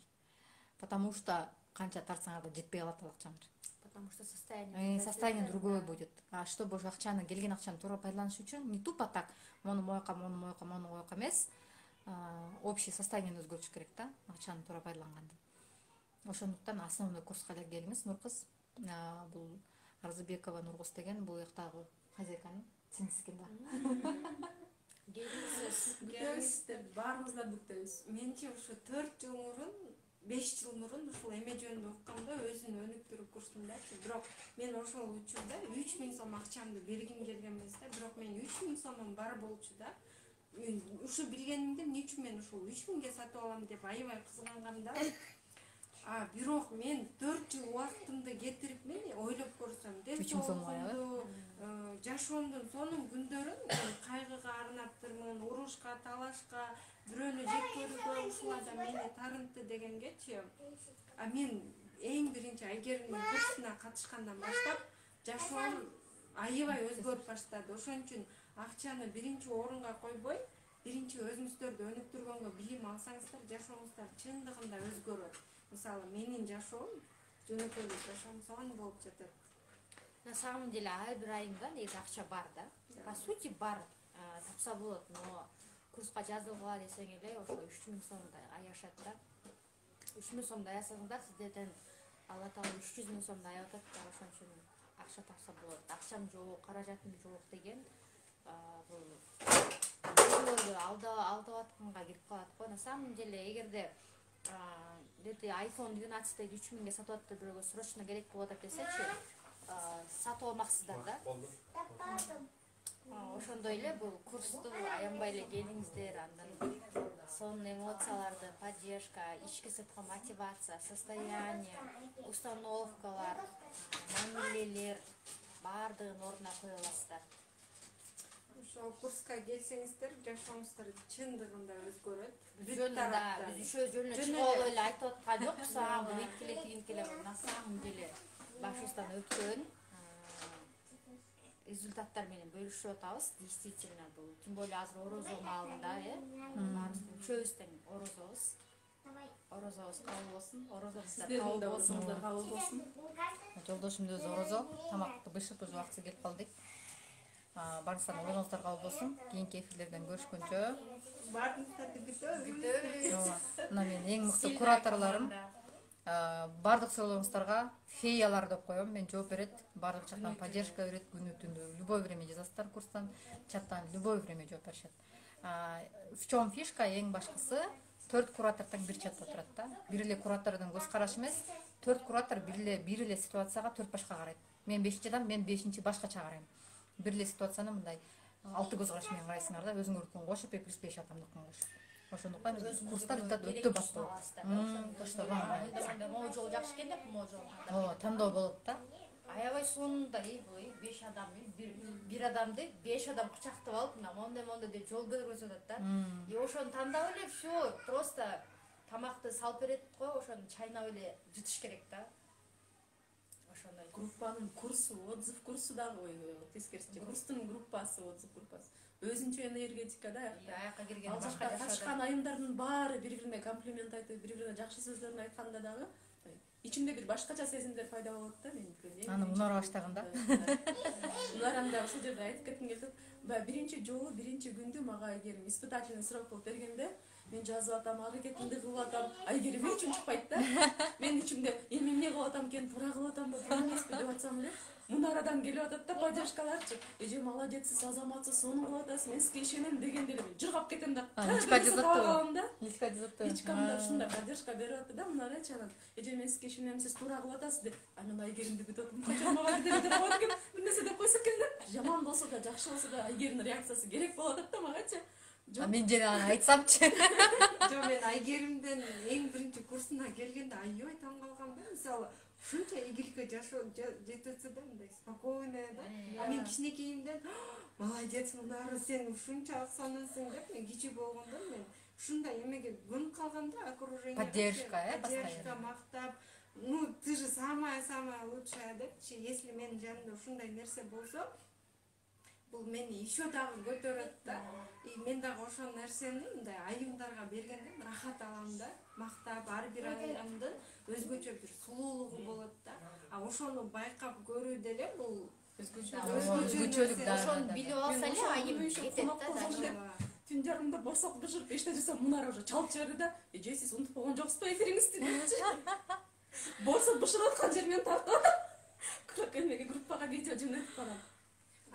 S1: Потому что канча тартсаңар да жетпей калат ал акчаңар.
S3: Потому что состояние
S1: другое будет. А чтобы уже келген акчаны туура пайдаланыш үчүн не тупо так, мону моюка эмес, общий состояниени өзгөртүш керек да, акчаны туура пайдаланганда. Ошондуктан основной курска эле келиңиз, Нуркыз. Бул Арзыбекова Нуркыз деген бул жактагы хозяйканын сиңдиси да.
S2: Күтөбүз, баарыбыздар күтөбүз.
S4: Менче ушу 4 жыл мурун 5 жыл мурун ушул эме жөнүндө укканда өзүн өнүктүрүү курсундачы. Бирок мен ошол учурда 3000 сом акчамды бергим келген эмес да. Бирок мен 3000 сомум бар болчу да. Ушу билгенимде эмне үчүн мен ушул 3000ге сатып алам деп аябай кызгангам да. Бирок мен 4 жыл убактымды кетирип мен ойлоп көрсөм, жашоомдун сонун күндөрүн мен кайгыга арнаптырмын, урушка, талашка, бирөөнү жек көрүүгө ушуларда мени тарынтты дегенгечи. Мен эң биринчи Айгеримдин курсуна катышкандан баштап жашоом аябай өзгөрүп баштады. Ошон үчүн акчаны биринчи орунга койбой, биринчи өзүңүздөрдү өнүктүргөнгө билим алсаңыздар, жашооңуздар чындыгында өзгөрөт. Мисалы, менин жашоом жөнөкөй жашоом сонун болуп жатат.
S3: На самом деле, ар бир айында негизи акча бар да. По сути бар, тапса болот, но курска жазылгыла десең эле ошо 3000 сомдой аяшат да. 3000 сомдой аясаңдар сиздерден Алла Таала 300 000 сомдой аябат да, ошон үчүн акча тапса болот. Акчам жок, каражатым жок деген бул алдап атканга кирип калат го. На самом деле, эгерде iPhone 12 3000ге сатып атты бирөөгө срочно керек болуп атат десечи, сатып алмаксыздар да. Ошондой эле бул курсту аянбай эле келиңиздер, андан сонун эмоцияларды, поддержка, ички сырткы мотивация, состояние, установкалар, мамилелер баардыгын ордуна кое аласыздар.
S4: Ошол курска келсеңиздер, жашооңуздар чындыгында өзгөрөт.
S3: Биз жөнүнө чыгып эле айтып аткан жокпуз, бул на самом деле башыбыздан өткөн. результаттар менен бөлүшүп атабыз. Действительно бул тем более азыр орозо маалында, үчөөбүз тең орозобуз. Орозобуз кабыл болсун. Орозобуздар кабыл болсун.
S2: кабыл болсун.
S1: Жолдошум да өзү орозо. Тамакты бышып уже убактысы келип калдык. Барыңыздар орозуңуздар кабыл болсун. Кийинки эфирлерден көрүшкөнчө.
S4: Бардыңыздарды күтөбүз.
S1: Мына менин эң мыкты кураторлорум. Бардык суроолоруңуздарга феялар деп коем. Мен жооп берет. Бардык жактан поддержка берет. Күнү түндү любой время жазасыздар курстан. Чаттан любой время жооп беришет. В чем фишка? Эң башкысы 4 куратор тең бир чатта турат да. Бир эле куратордун көз карашы эмес, 4 куратор бир эле ситуацияга 4 башка карайт. Мен 5-чи адам, мен 5-чи башкача карайм. Бир эле ситуацияны мындай 6 көз караш менен карайсыңар да, өзүңөрдүкүн кошуп, плюс 5 адамдыкын кошуп. Ошондуктан курстар өтө баштоо.
S3: Могу жол жакшы экен деп, могу жол.
S1: Тандоо болот да.
S3: Аябай сонунда 5 адам, бир адамды 5 адам кучактап алып, мондай деп жол көргөзүп атат да. И ошону тандап эле все, просто тамакты салып берет го, ошону чайнап эле жутуш керек да. Ошондой
S2: Группанын курсу, отзыв курсу дагы тескерисинче. Курстун группасы, отзыв группасы. Өзүнчө энергетика да.
S3: аякка кирген
S2: Ал жакта катышкан айымдардын баары бири-бирине комплимент айтып, бири-бирине жакшы сөздөрүн айтканда дагы ичимде бир башкача сезимдер пайда болот да менин.
S1: Аны Мунара баштаганда.
S2: Мунараны да ушул жерде айтып кетким келип, биринчи жолу, биринчи күндү мага Айгерим испытательный срок болуп бергенде, мен жазып атам, аракетимди кылып атам, Айгерим үчүн чыкпайт да. Мен ичимде эми эмне кылып атам экен, туура кылып атам да, туура эмеспи деп атсам эле, Мунарадан келип атат да поддержкаларчы. Эже молодецсиз, азаматсыз, сону кылып атасыз, мен сизге ишенем дегенде эле мен жыргап кетем да.
S1: Личка жазаттыбы?
S2: Да.
S1: Личка жазаттыбы?
S2: Личкамда ушундай поддержка берип атты да, Мунарачы анан. Эже мен сизге ишенем, сиз туура кылып атасыз деп. Анан Айгеримди күтүп атам. Качан мага деп атат экен. Бир нерсе деп койсо экен да. Жаман болсо да, жакшы болсо да Айгеримдин реакциясы керек болуп атат да магачы.
S1: Мен жана аны айтсамчы.
S4: Жок, мен Айгеримден эң биринчи курсуна келгенде аябай таң калганмын. Мисалы, ушунча ийгиликке жашоо жетип атса да, мындай спокойно да. А мен кичинекейимден молодец, Мунара, сен ушунча аксанасың деп, мен кичи болгондо мен ушундай эмеге көнүп калгам да, окружение.
S1: Поддержка,
S4: поддержка, мактап. Ну, ты же самая лучшая депчи. Если менин жанымда ушундай нерсе болсо, бул мени еще дагы көтөрөт да. И мен дагы ошол нерсени мындай айымдарга бергенде рахат алам да. Мактап, ар бир айымдын өзгөчө бир сулуулугу болот да. А ошону байкап көрүү деле бул
S1: өзгөчөлүк да.
S3: ошону билип алса эле айым кетет да.
S2: Түн жарымда борсок бышырып эчтене жасап Мунара уже чалып жиберди да. Эже, сиз унутуп койгон жоксузбу эфириңизди депчи. Борсок бышырып аткан жермен тартып эмеге группага видео жөнөтүп барам.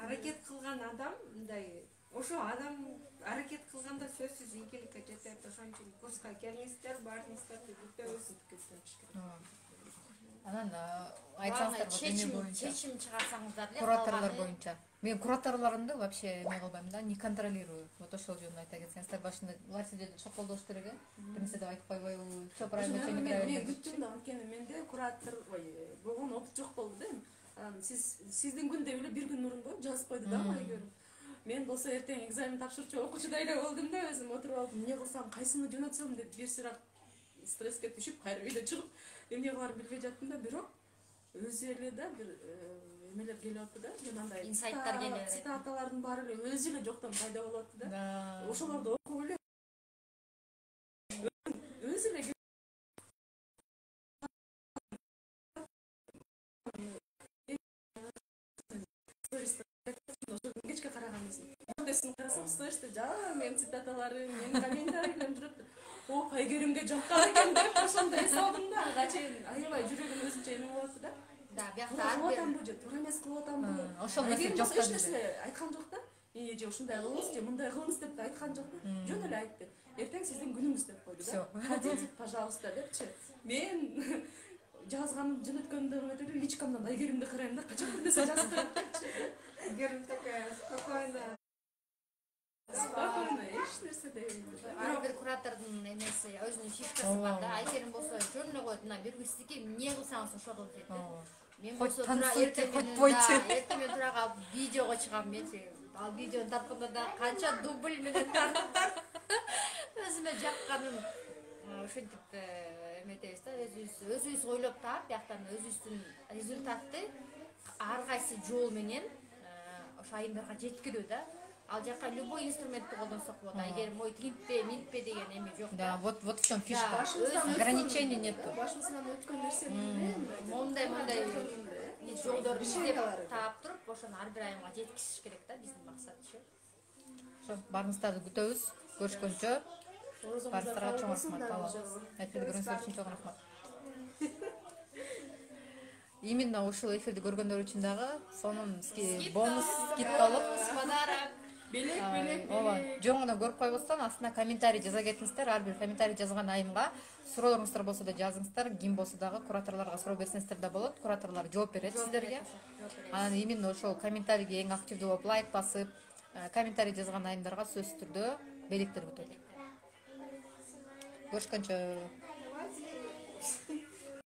S4: Аракет кылган адам мындай ошо адам аракет кылганда сөзсүз ийгиликке жетет. Ошон үчүн курска келиңиздер, барыңыздарды күтөбүз.
S1: Анан айтсаңыздар
S3: чечим чыгарсаңыздар эле
S1: кураторлор боюнча. Мен кураторлорумду вообще эме кылбайм да, не контролирую. Вот ошол жөнүндө айта кетсеңиздер, башында булар сиздерди шоколдош керек э. Бир нерсе деп айтып койбойбу, всё правильно, всё неправильно.
S2: Мен күттүм да, анткени менде куратор болгон опыт жок болду да. Сиздин күндө эле бир күн мурун жазып койду да Айгерим. Мен болсо эртең экзамен тапшырчу окуучудай эле болдум да, өзүм отуруп алып, эмне кылсам, кайсыны жөнөтсөм деп бир сыйра стресске түшүп, кайра үйдө чыгып, эмне кыларын билбей жаттым да, бирок өзү эле да бир эмелер келип атты да, жанагындай
S3: инсайттар келип атат.
S2: Цитаталардын баары эле өзү эле жоктон пайда болуп атты да. Ошолорду окуп эле өзү эле кечке караганбыз. Мурдесин карасам, слышты, мен цитаталары, менин комментарийлерим жүрөт. О, Айгеримге жаккан экен деп ошондой эс алдым да. Ачайын аябай жүрөгүм өзүнчө эме болот да.
S3: Да, биякта
S2: туура эмес кылып атамбы?
S1: Ошол нерсе жок
S2: да. Эч нерсе айткан жок да. Эже ушундай кылыңыз же, мындай кылыңыз деп айткан жок да. Жөн эле айтты. Эртең сиздин күнүңүз деп койду да. Хотите, пожалуйста депчи. Мен жазганым жөнөткөндөрүм өтө эле личкамдан Айгеримди карайм да, качан бир нерсе жазып турат депчи.
S4: Айгерим такая спокойная.
S2: Спокойно, эч нерсе дейм.
S3: Ар бир куратордун эмеси, өзүнүн фишкасы бар да. Айгерим болсо жөн эле койт, мына бир кичтики эмне кылсаңыз ошо кыл дейт. Мен болсо эртең мен тура калып видеого чыгам менчи. Ал видеону тартканда да канча дубль менен тарттым. Өзүмө жакканын ошентип эметебиз да, өзүбүз ойлоп таап, бияктан өзүбүздүн результатты ар кайсы жол менен ошо айымдарга жеткирүү да. Ал жака любой инструментти колдонсок болот. Эгер мой тигинтпе, минтпе деген эме жок.
S1: Да, вот в чем фишка. Ограничений нету.
S2: Башыбыздан өткөн нерсени
S3: Мондай жолдорду издеп таап туруп, ошону ар бир айымга жеткизиш керек да, биздин максат ошо.
S1: Ошо барыңыздарды күтөбүз. Көрүшкөнчө. Барыңыздарга чоң рахмат. Эфирди көргөнүңүздөр үчүн чоң рахмат. Именно ушул эфирди көргөндөр үчүн дагы сонун бонус скидка алып
S3: Подарок.
S2: белек
S1: ооба жоң гана көрүп койбостон астына комментарий жаза кетиңиздер. Ар бир комментарий жазган айымга суроолоруңуздар болсо да жазыңыздар. Ким болсо дагы кураторлорго суроо берсеңиздер да болот. Кураторлор жооп берет сиздерге. Анан именно ошол комментарийге эң активдүү болуп лайк басып, комментарий жазган айымдарга сөзсүз түрдө белектер күтөлөт. Görüşкөнчө.